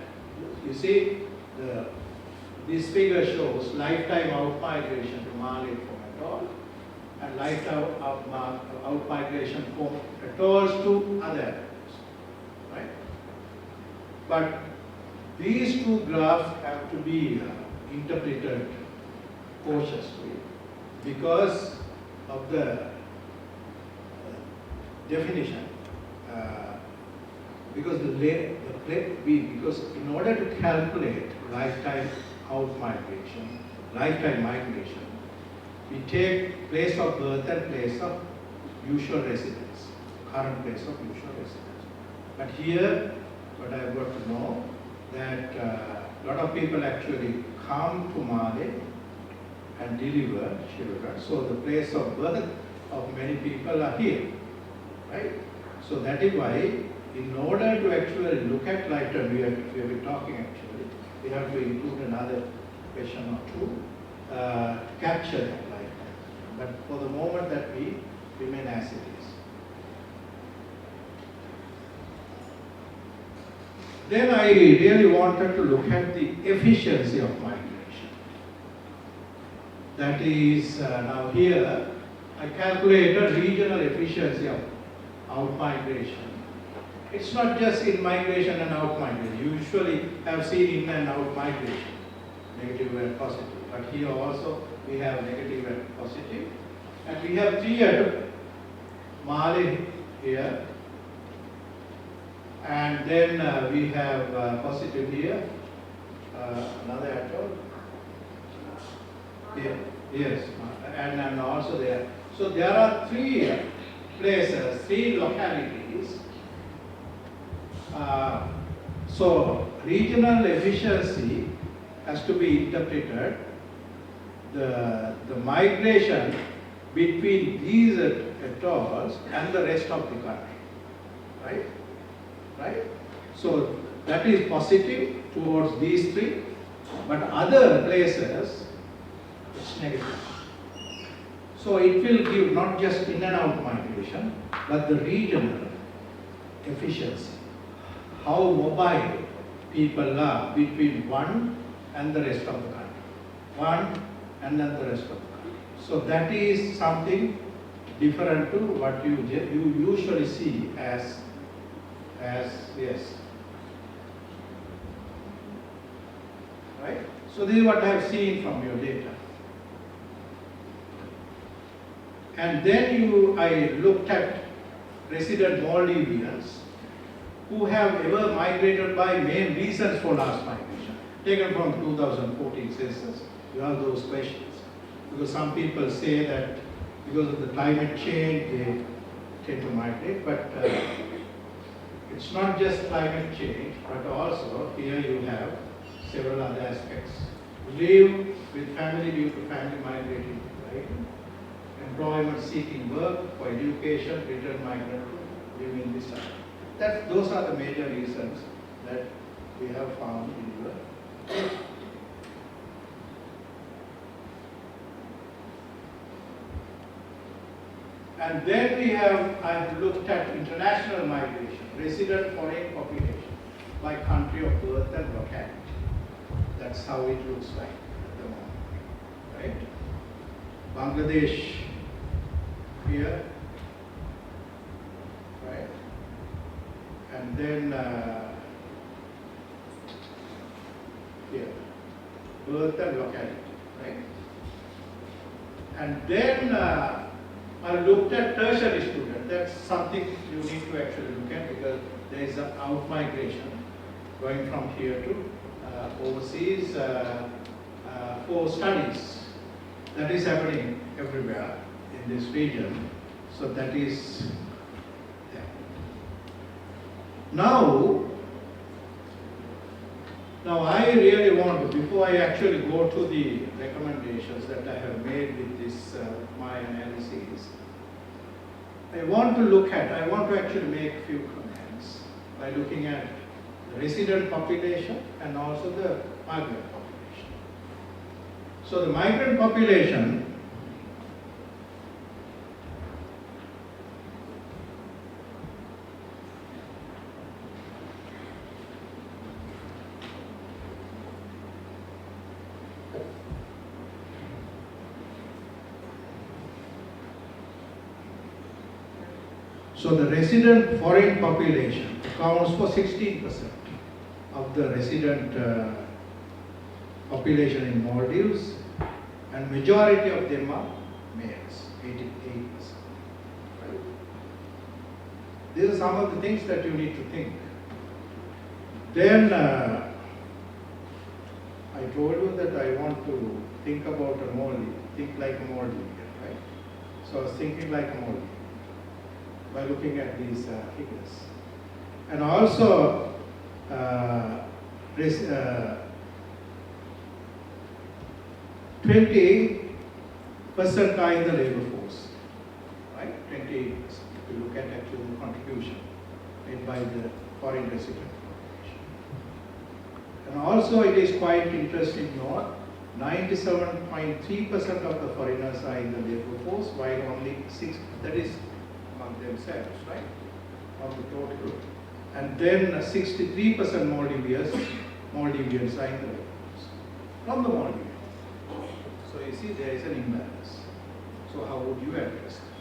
B: you see, this figure shows lifetime out-migration to Mali from atoll, and lifetime out-migration from atolls to other atolls, right? But these two graphs have to be interpreted cautiously because of the definition. Because in order to calculate lifetime out-migration, lifetime migration, we take place of birth and place of usual residence, current place of usual residence. But here, what I've got to know, that a lot of people actually come to Mali and deliver children. So the place of birth of many people are here, right? So that is why, in order to actually look at lifetime, we have been talking actually, we have to include another question or two, capture that lifetime. But for the moment that we remain as it is. Then I really wanted to look at the efficiency of migration. That is, now here, I calculated regional efficiency of out-migration. It's not just in migration and out-migration. You usually have seen in and out-migration, negative and positive. But here also, we have negative and positive. And we have three at Mali here. And then we have positive here, another atoll. Here, yes, and also there. So there are three places, three localities. So regional efficiency has to be interpreted. The migration between these atolls and the rest of the country, right? Right? So that is positive towards these three, but other places it's negative. So it will give not just in and out migration, but the regional efficiency. How mobile people are between one and the rest of the country. One and then the rest of the country. So that is something different to what you usually see as yes. Right? So this is what I have seen from your data. And then I looked at resident Maldivians who have ever migrated by main reasons for last migration, taken from 2014 census. You have those questions. Because some people say that because of the climate change, they tend to migrate, but it's not just climate change, but also here you have several other aspects. Live with family due to family migrating, right? Employment seeking work, for education, return migrant to live in this country. Those are the major reasons that we have found in your data. And then I have looked at international migration, resident foreign population by country of birth and locality. That's how it looks like at the moment, right? Bangladesh here, right? And then here, birth and locality, right? And then I looked at tertiary students. That's something you need to actually look at because there is an out-migration going from here to overseas for studies. That is happening everywhere in this region. So that is there. Now I really want to, before I actually go to the recommendations that I have made with this, my analysis, I want to actually make a few comments by looking at
C: the resident population and also the migrant population. So the migrant population resident foreign population accounts for 16% of the resident population in Maldives, and majority of them are males, 88%. Right? These are some of the things that you need to think. Then I told you that I want to think about a Maldivian, think like a Maldivian, right? So I was thinking like a Maldivian by looking at these figures. And also, 28% are in the labor force, right? 28%, if you look at actual contribution made by the foreign resident population. And also it is quite interesting to note, 97.3% of the foreigners are in the labor force, while only 6, that is among themselves, right, of the total. And then 63% Maldivians are in the labor force, from the Maldivians. So you see there is an imbalance. So how would you address that?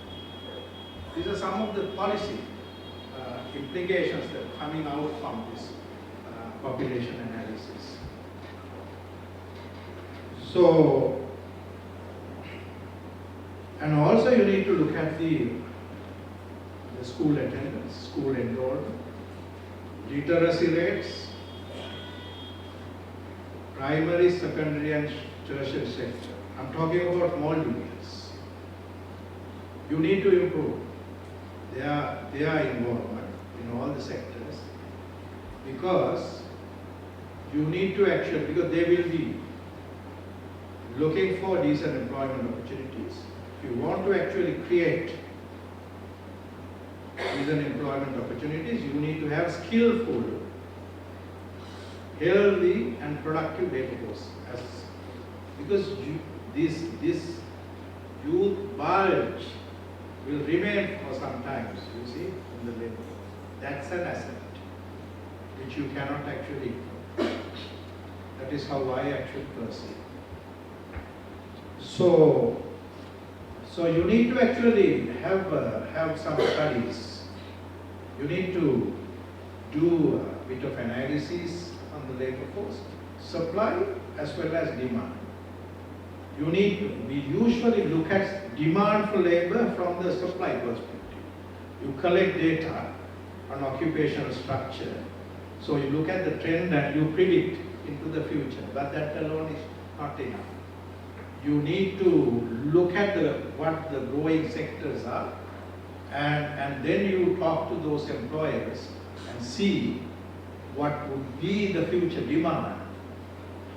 C: These are some of the policy implications that are coming out from this population analysis. So, and also you need to look at the school attendance, school enrollment, literacy rates, primary, secondary and tertiary sector. I'm talking about Maldivians. You need to improve their involvement in all the sectors, because you need to actually, because they will be looking for decent employment opportunities. If you want to actually create decent employment opportunities, you need to have skillful, healthy and productive labor force. Because this youth bulge will remain for some time, you see, in the labor force. That's an asset which you cannot actually ignore. That is how I actually perceive. So you need to actually have some studies. You need to do a bit of analysis on the labor force, supply as well as demand. We usually look at demand for labor from the supply perspective. You collect data on occupational structure. So you look at the trend and you predict into the future, but that alone is not enough. You need to look at what the growing sectors are, and then you talk to those employers and see what would be the future demand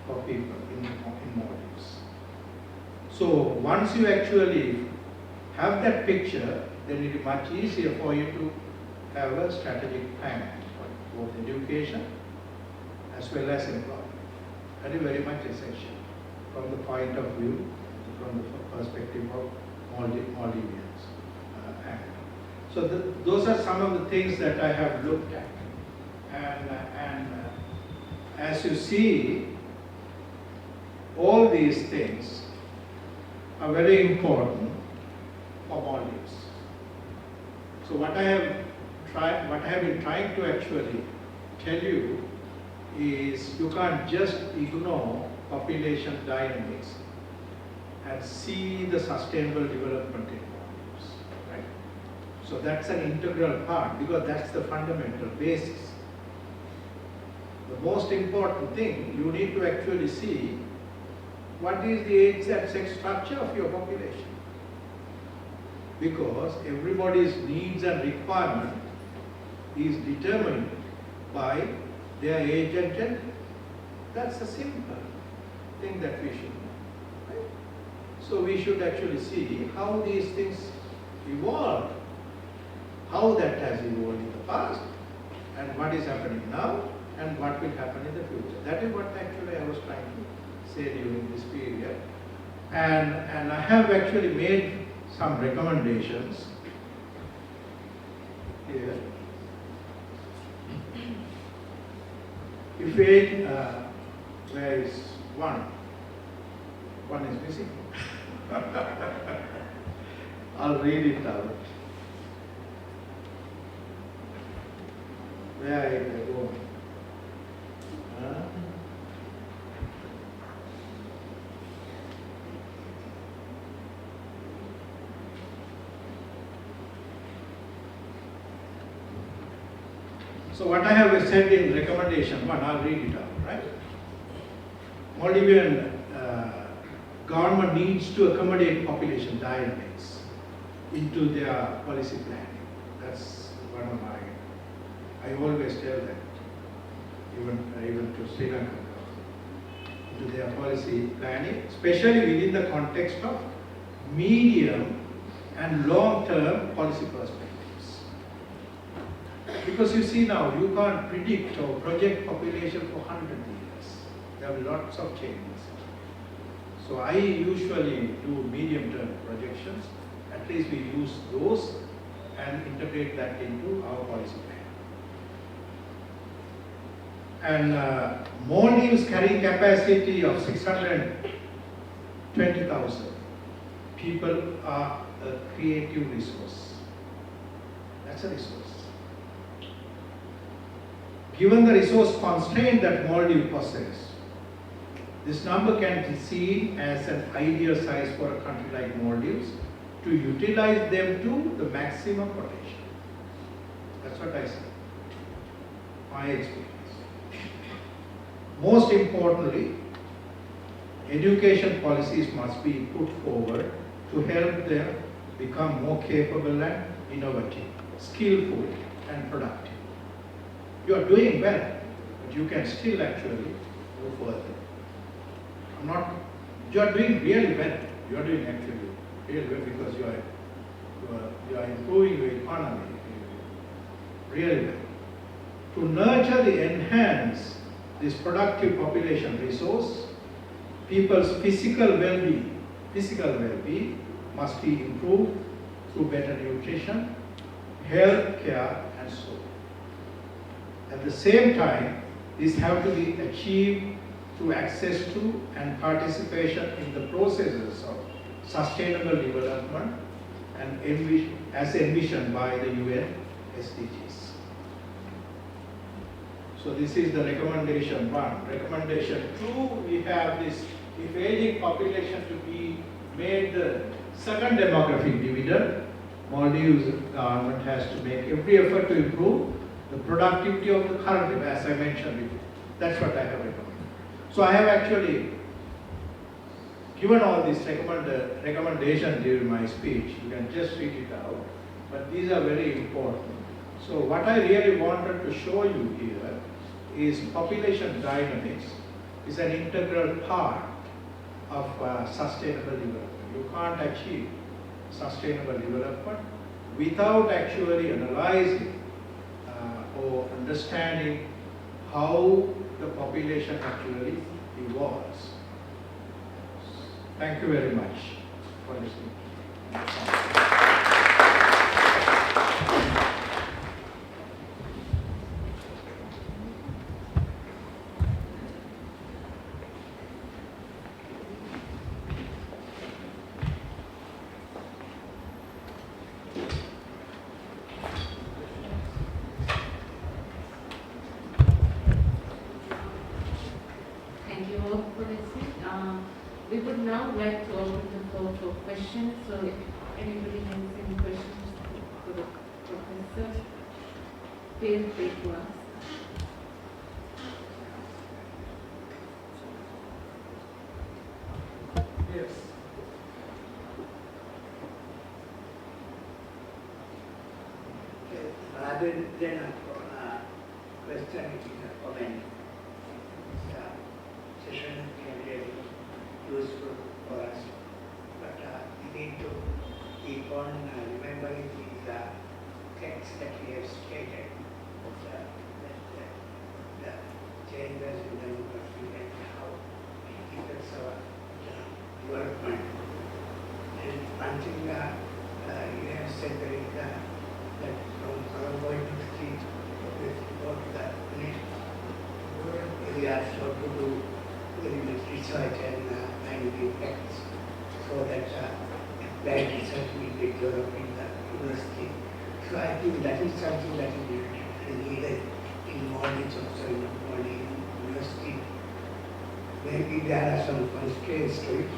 C: for people in Maldives. So once you actually have that picture, then it is much easier for you to have a strategic plan for both education as well as employment. That is very much essential from the point of view, from the perspective of Maldivians. So those are some of the things that I have looked at. And as you see, all these things are very important for Maldives. So what I have been trying to actually tell you is you can't just ignore population dynamics and see the sustainable development in Maldives, right? So that's an integral part, because that's the fundamental basis. The most important thing, you need to actually see what is the age and sex structure of your population. Because everybody's needs and requirement is determined by their age and gender. That's a simple thing that we should know. Right? So we should actually see how these things evolve, how that has evolved in the past, and what is happening now, and what will happen in the future. That is what actually I was trying to say during this period. And I have actually made some recommendations here. If we, where is one? One is missing. I'll read it out. Where is it going? So what I have said in recommendation 1, I'll read it out, right? Maldivian government needs to accommodate population dynamics into their policy planning. That's one of my, I always tell that, even to Sri Lanka, into their policy planning, especially within the context of medium and long-term policy perspectives. Because you see now, you can't predict or project population for 100 years. There are lots of changes. So I usually do medium-term projections. At least we use those and integrate that into our policy plan. And Maldives carrying capacity of 620,000 people are a creative resource. That's a resource. Given the resource constraint that Maldives possesses, this number can be seen as an ideal size for a country like Maldives to utilize them to the maximum potential. That's what I say. My experience. Most importantly, education policies must be put forward to help them become more capable and innovative, skillful and productive. You are doing well, but you can still actually go further. You are doing really well. You are doing actually really well because you are improving your economy really well. To nurture and enhance this productive population resource, people's physical well-being must be improved through better nutrition, health care, and so on. At the same time, these have to be achieved through access to and participation in the processes of sustainable development and as envisioned by the UN SDGs. So this is the recommendation 1. Recommendation 2, we have this, if aging population to be made the second demographic dividend, Maldives government has to make every effort to improve the productivity of the current, as I mentioned before. That's what I have recommended. So I have actually given all these recommendations during my speech. You can just read it out, but these are very important. So what I really wanted to show you here is population dynamics is an integral part of sustainable development. You can't achieve sustainable development without actually analyzing or understanding how the population actually evolves. Thank you very much for listening.
D: We would now like to open the floor for questions. So if anybody has any questions for the professor, feel free to ask.
C: Yes.
E: Rather than a question, it is a comment. Session can be useful for us, but we need to keep on remembering these texts that we have stated. The you have said that from Colombo University, with about the rural areas how to do very much research and finding facts so that applied research will be developed in the university. So I think that is something that is needed in Maldives also, in Maldives University. Maybe there are some constraints to it,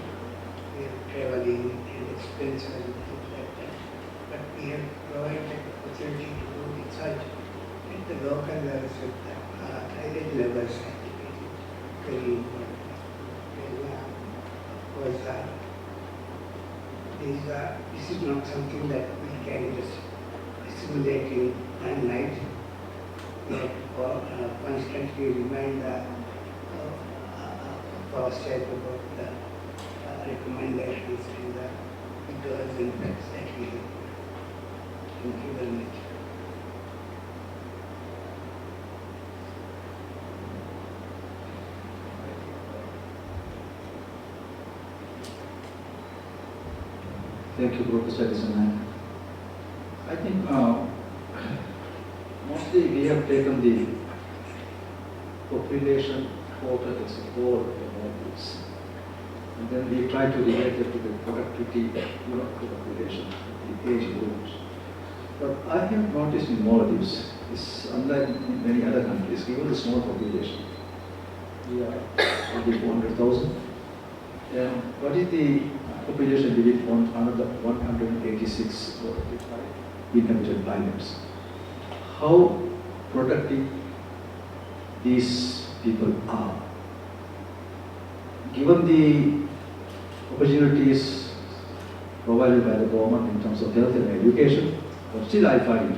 E: traveling and expenses and things like that. But we have provided the opportunity to do research at the local levels with the island levels activity, very important. And of course, this is not something that we can just assimilate in one night. We have to constantly remind ourselves about the recommendations and the figures and facts that we have. Thank you very much.
F: Thank you, Professor Dissanayake. I think mostly we have taken the population quota as a whole in Maldives. And then we try to relate it to the productivity of the population, the age groups. But I have noticed in Maldives, is unlike in many other countries, given the small population, we are only 400,000. And what is the population within another 186 inhabited islands? How productive these people are? Given the opportunities provided by the government in terms of health and education, but still I find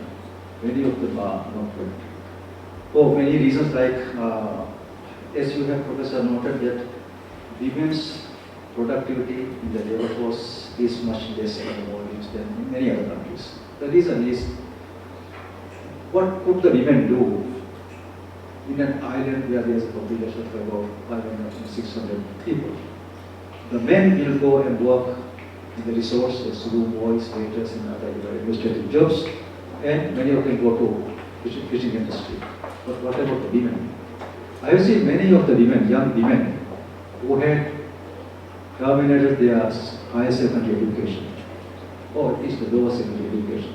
F: many of them are not productive. For many reasons, like as you have, Professor, noted that women's productivity in the labor force is much less in the Maldives than in many other countries. The reason is, what could the women do in an island where there is a population of about 500 and 600 people? The men will go and work in the resorts as room boys, waiters, and other administrative jobs, and many of them go to fishing industry. But what about the women? I have seen many of the women, young women, who had terminated their higher secondary education, or at least the lower secondary education.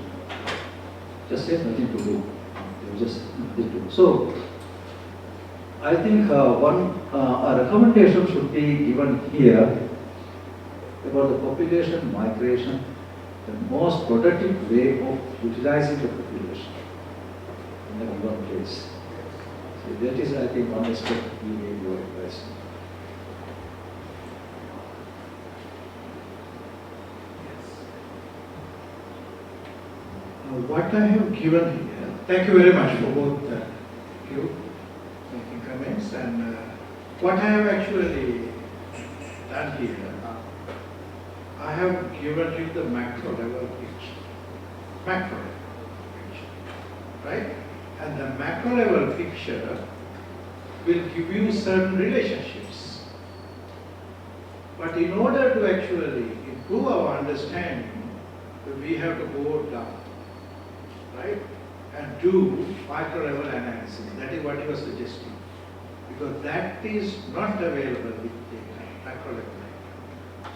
F: Just had nothing to do. They just nothing to do. So, I think a recommendation should be given here about the population migration, the most productive way of utilizing the population in the given place. So that is, I think, one aspect we need your advice.
C: What I have given here, thank you very much for both you making comments, and what I have actually done here, I have given you the macro level picture, right? And the macro level picture will give you certain relationships. But in order to actually improve our understanding, we have to go down, right? And do micro level analysis. That is what you are suggesting. Because that is not available with the macro level.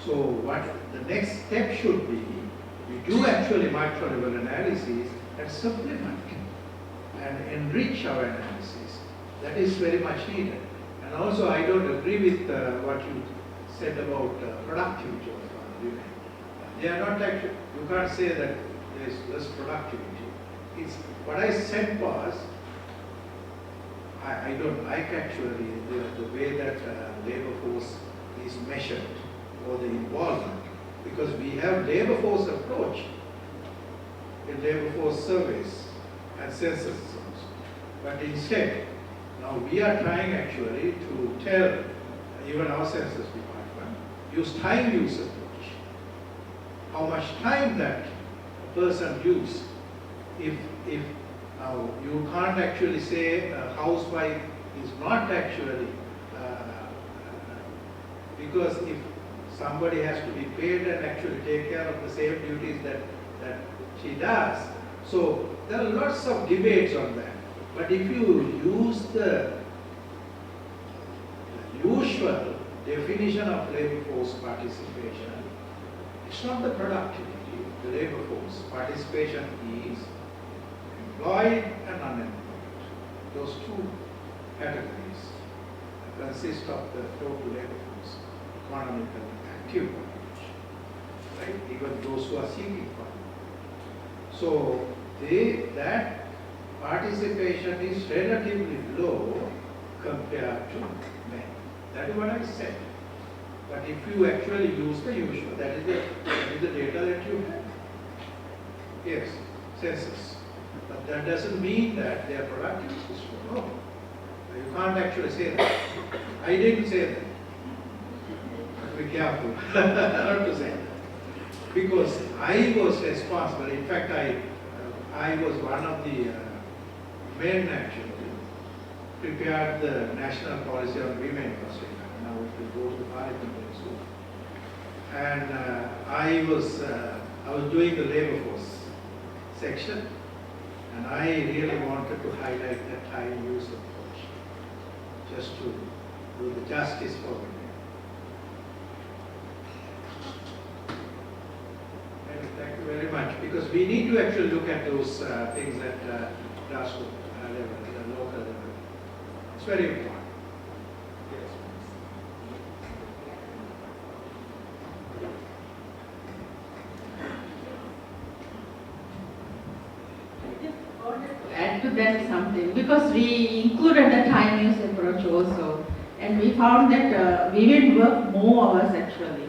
C: So what the next step should be, we do actually micro level analysis and supplement and enrich our analysis. That is very much needed. And also I don't agree with what you said about productivity of women. They are not actually, you can't say that there is less productivity. It's, what I said was, I don't like actually the way that labor force is measured or the involvement, because we have labor force approach in labor force surveys and census zones. But instead, now we are trying actually to tell even our census department, use time use approach. How much time that a person use. If now you can't actually say a housewife is not actually, because if somebody has to be paid and actually take care of the same duties that she does. So there are lots of debates on that. But if you use the usual definition of labor force participation, it's not the productivity, the labor force participation is employed and unemployed. Those two categories consist of the total labor force, economically active population, right? Even those who are seeking employment. So that participation is relatively low compared to men. That is what I said. But if you actually use the usual, that is the data that you have. Yes, census. But that doesn't mean that they are productive system. No. You can't actually say that. I didn't say that. Be careful not to say that. Because I was responsible. In fact, I was one of the men actually prepared the national policy on women in Australia. Now it will go to Parliament very soon. And I was doing the labor force section, and I really wanted to highlight that high use approach, just to do the justice for women. Thank you very much, because we need to actually look at those things at grassroots level, at the local level. It's very important. Yes.
D: I just wanted to add to that something, because we included the time use approach also, and we found that women work more hours actually.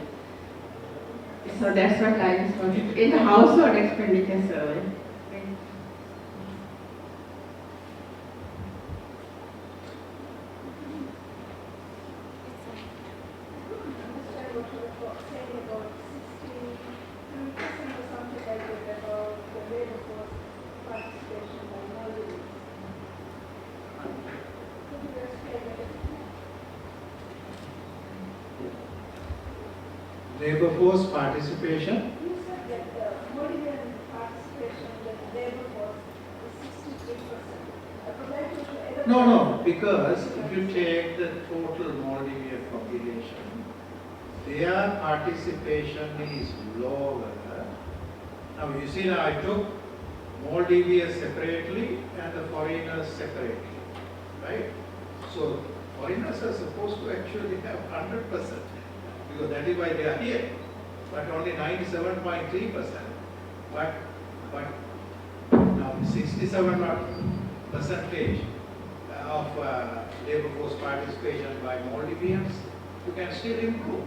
D: So that's what I just wanted to, in the household expenditure survey.
C: Labor force participation.
G: You said that Maldivian participation in the labor force is 63%. I would like you to elaborate.
C: No, because if you take the total Maldivian population, their participation is lower. Now you see, now I took Maldivians separately and the foreigners separately, right? So foreigners are supposed to actually have 100%, because that is why they are here, but only 97.3%. But now 67% of labor force participation by Maldivians, you can still improve.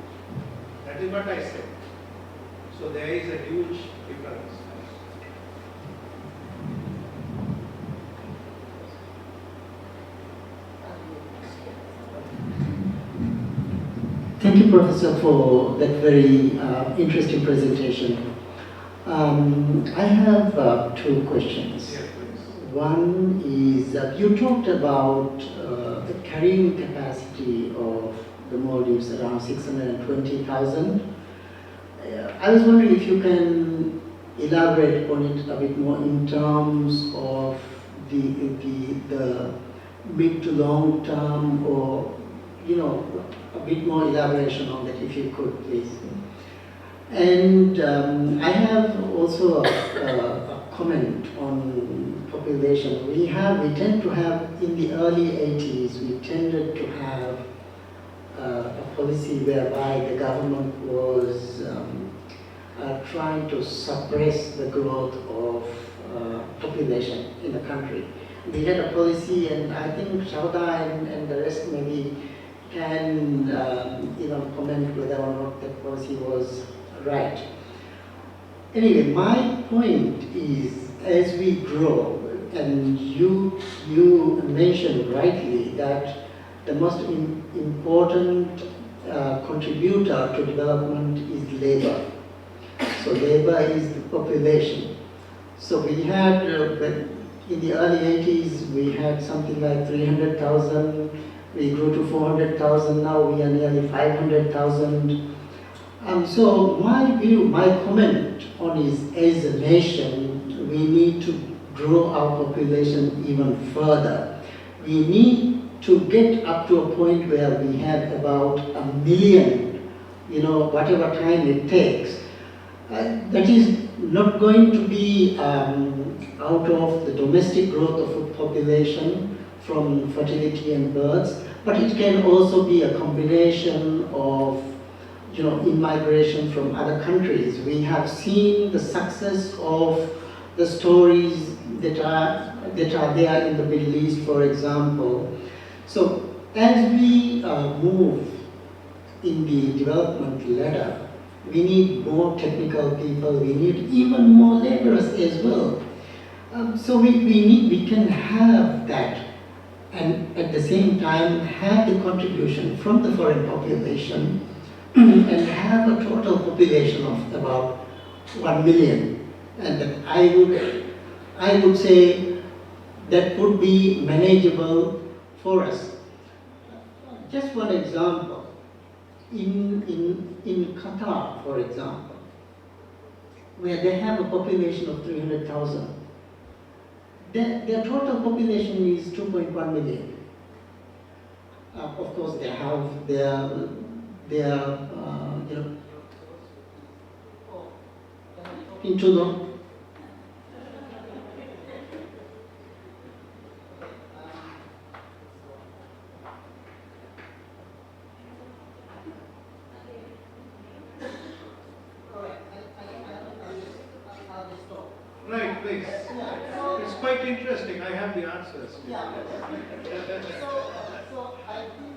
C: That is what I said. So there is a huge difference.
H: Thank you, Professor, for that very interesting presentation. I have two questions.
C: Yes, please.
H: One is you talked about the carrying capacity of the Maldives around 620,000. I was wondering if you can elaborate on it a bit more in terms of the mid to long term, or a bit more elaboration on that, if you could, please. And I have also a comment on population. We tend to have, in the early 80s, we tended to have a policy whereby the government was trying to suppress the growth of population in the country. We had a policy, and I think Shauda and the rest maybe can comment whether or not that policy was right. Anyway, my point is, as we grow, and you mentioned rightly that the most important contributor to development is labor. So labor is the population. So we had, in the early 80s, we had something like 300,000. We grew to 400,000, now we are nearly 500,000. So my view, my comment on is, as a nation, we need to grow our population even further. We need to get up to a point where we have about 1 million, whatever time it takes. That is not going to be out of the domestic growth of population from fertility and births, but it can also be a combination of in-migration from other countries. We have seen the success of the stories that are there in the Middle East, for example. So as we move in the development ladder, we need more technical people, we need even more laborers as well. So we can have that, and at the same time have the contribution from the foreign population and have a total population of about 1 million. And I would say that would be manageable for us. Just one example. In Qatar, for example, where they have a population of 300,000, their total population is 2.1 million. Of course, they have their into the
C: Right, please. It's quite interesting. I have the answers.
H: Yeah. So I think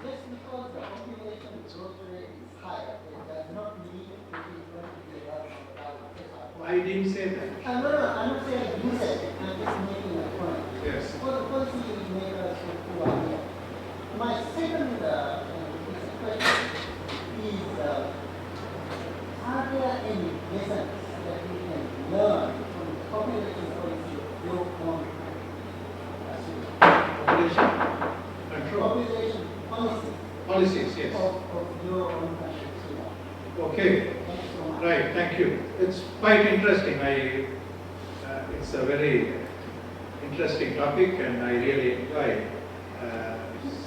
H: just because the population growth rate is higher, it does not mean it is going to be a lot of
C: I didn't say that.
H: I'm not saying you said it, I'm just making a point.
C: Yes.
H: For the policy makers who are here. My second question is, are there any lessons that we can learn from the population policy of your own
C: Population control.
H: population policy
C: Policies, yes.
H: of your own country?
C: Okay.
H: Thank you so much.
C: Right, thank you. It's quite interesting. It's a very interesting topic, and I really enjoy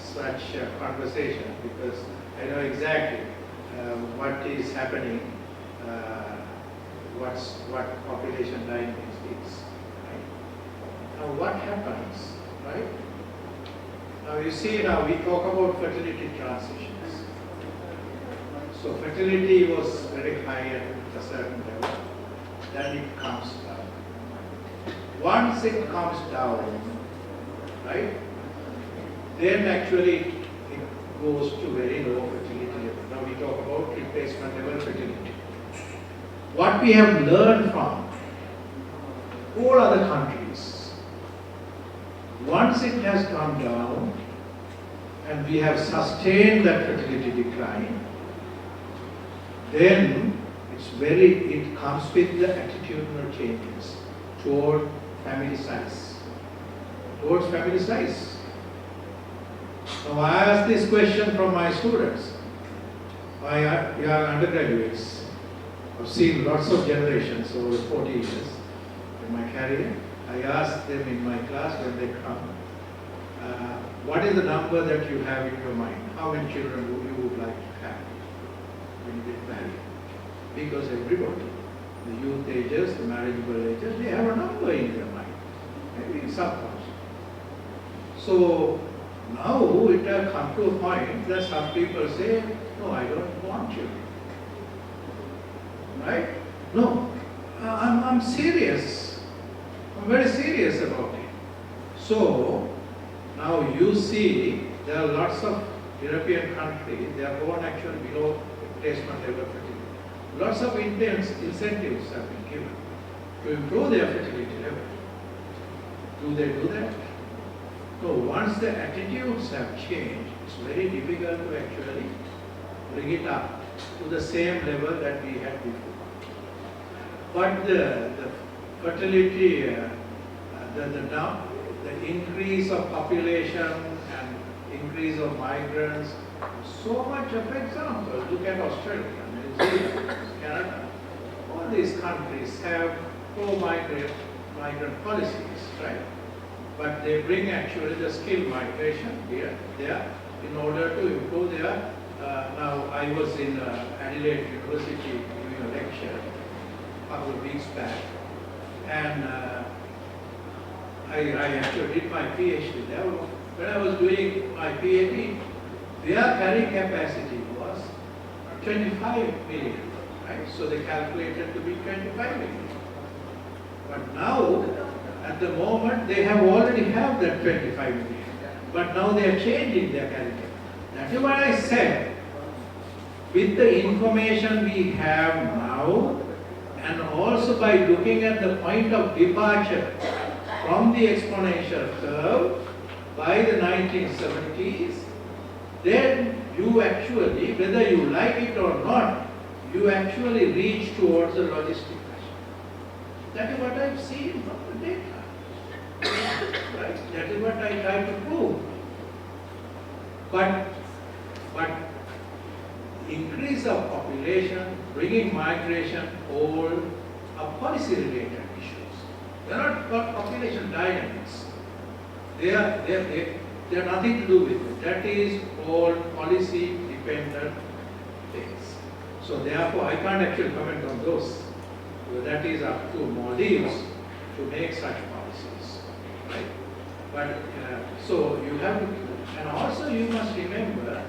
C: such a conversation because I know exactly what is happening, what population dynamics is. Right? Now, what happens, right? Now, you see, now we talk about fertility transitions. So fertility was very high at a certain level, then it comes down. Once it comes down, right, then actually it goes to very low fertility level. Now we talk about replacement level fertility. What we have learned from all other countries, once it has gone down and we have sustained that fertility decline, then it comes with the attitudinal changes toward family size. Towards family size. Now I ask this question from my students, my young undergraduates. I've seen lots of generations over 40 years in my career. I ask them in my class when they come, what is the number that you have in your mind? How many children you would like to have when you get married? Because everybody, the youth ages, the marriageable ages, they have a number in their mind, maybe subconscious. So now it has come to a point that some people say, no, I don't want you. Right? No, I'm serious. I'm very serious about it. So now you see there are lots of European countries, they are born actually below replacement level fertility. Lots of incentives have been given to improve their fertility level. Do they do that? No, once the attitudes have changed, it's very difficult to actually bring it up to the same level that we had before. But the fertility, the increase of population and increase of migrants, so much of example. Look at Australia. I mean, Zealand, Canada, all these countries have pro-migrant policies, right? But they bring actually the skill migration here, there, in order to improve their, now I was in Adelaide University doing a lecture a couple of weeks back, and I actually did my PhD there. When I was doing my PhD, their carrying capacity was 25 million, right? So they calculated to be 25 million. But now, at the moment, they have already have that 25 million. But now they are changing their carrying capacity. That is what I said. With the information we have now, and also by looking at the point of departure from the exponential curve by the 1970s, then you actually, whether you like it or not, you actually reach towards the logistic fashion. That is what I've seen from the data. Right? That is what I try to prove. But increase of population, bringing migration, all are policy-related issues. They are not about population dynamics. They are nothing to do with it. That is all policy-dependent things. So therefore, I can't actually comment on those. That is up to Maldives to make such policies, right? But so you have to, and also you must remember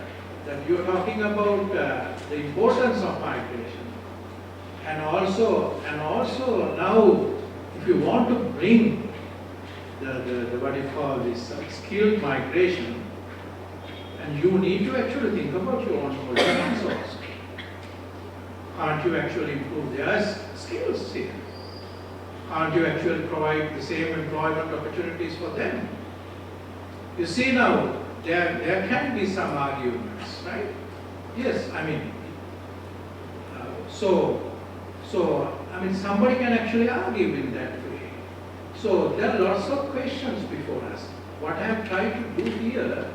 C: that you are talking about the importance of migration, and also now, if you want to bring the what you call this skilled migration, and you need to actually think about your own politics also. Can't you actually improve their skills here? Can't you actually provide the same employment opportunities for them? You see now, there can be some arguments, right? Yes, I mean, so I mean, somebody can actually argue in that way. So there are lots of questions before us. What I have tried to do here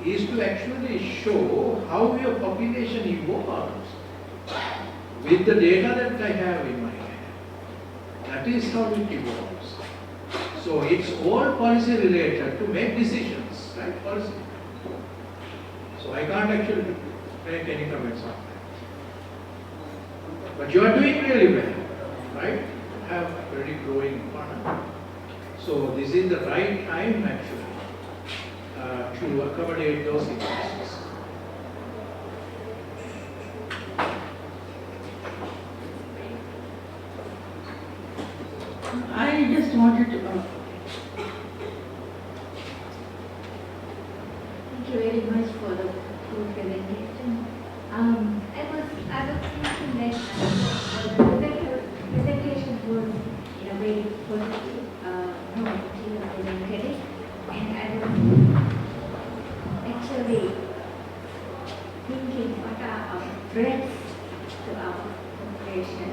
C: is to actually show how your population evolves with the data that I have in my hand. That is how it evolves. So it's all policy related to make decisions, right? Policy. So I can't actually make any comments on that. But you are doing really well, right? Have a very growing economy. So this is the right time actually to accommodate those interests.
D: I just wanted to.
I: Thank you very much for the good presentation. I was thinking that the presentation was in a very positive, energetic, and I was actually thinking what are our threats to our population,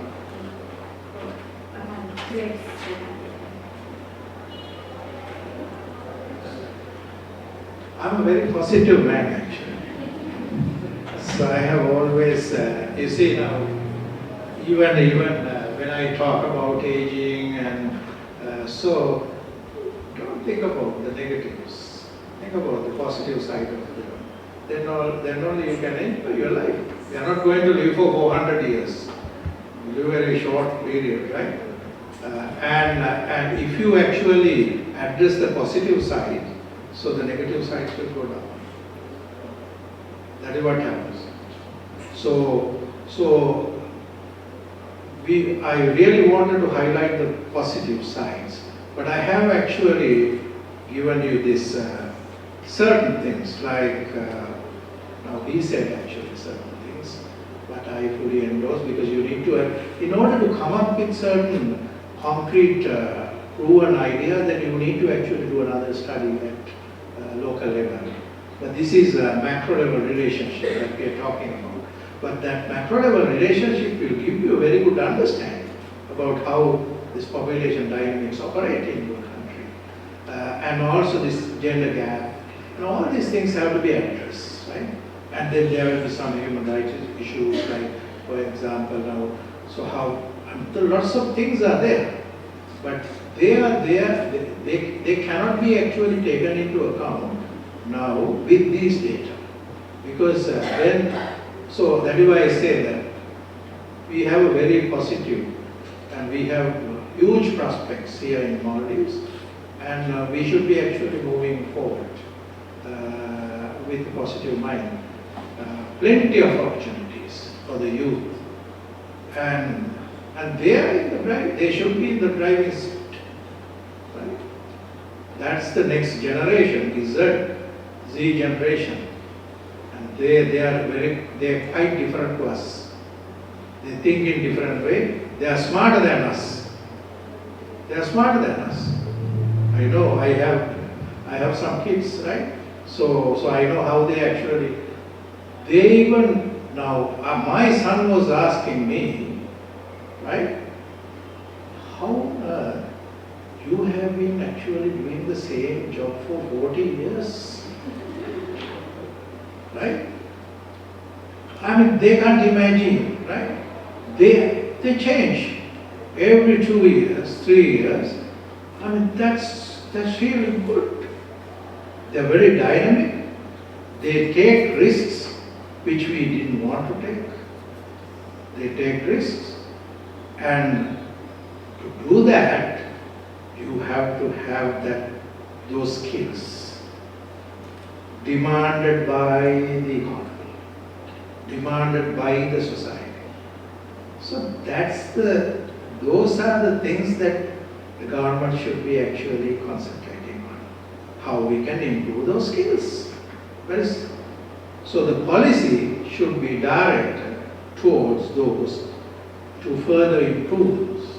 I: what are the threats to our
C: I'm a very positive man actually. So I have always, you see now, even when I talk about aging and so, don't think about the negatives. Think about the positive side of it. Then only you can enjoy your life. You are not going to live for 400 years. You live a very short period, right? And if you actually address the positive side, so the negative sides will go down. That is what happens. So I really wanted to highlight the positive sides, but I have actually given you this certain things like, now he said actually certain things, but I fully endorse because you need to, in order to come up with certain concrete proven idea, then you need to actually do another study at local level. But this is a macro level relationship that we are talking about. But that macro level relationship will give you a very good understanding about how this population dynamics operate in your country. And also this gender gap. And all these things have to be addressed, right? And then there will be some human rights issues like for example, now, so how, lots of things are there, but they are there, they cannot be actually taken into account now with these data. Because so that is why I say that we have a very positive and we have huge prospects here in Maldives, and we should be actually moving forward with a positive mind. Plenty of opportunities for the youth, and they are in the drive. They should be in the driving seat. Right? That's the next generation, Z generation, and they are quite different to us. They think in different way. They are smarter than us. They are smarter than us. I know. I have some kids, right? So I know how they actually. They even now. My son was asking me, right? How on earth you have been actually doing the same job for 40 years, right? I mean, they can't imagine, right? They change every 2 years, 3 years. I mean, that's really good. They're very dynamic. They take risks which we didn't want to take. They take risks, and to do that, you have to have those skills demanded by the economy, demanded by the society. So those are the things that the government should be actually concentrating on. How we can improve those skills. So the policy should be directed towards those to further improve those.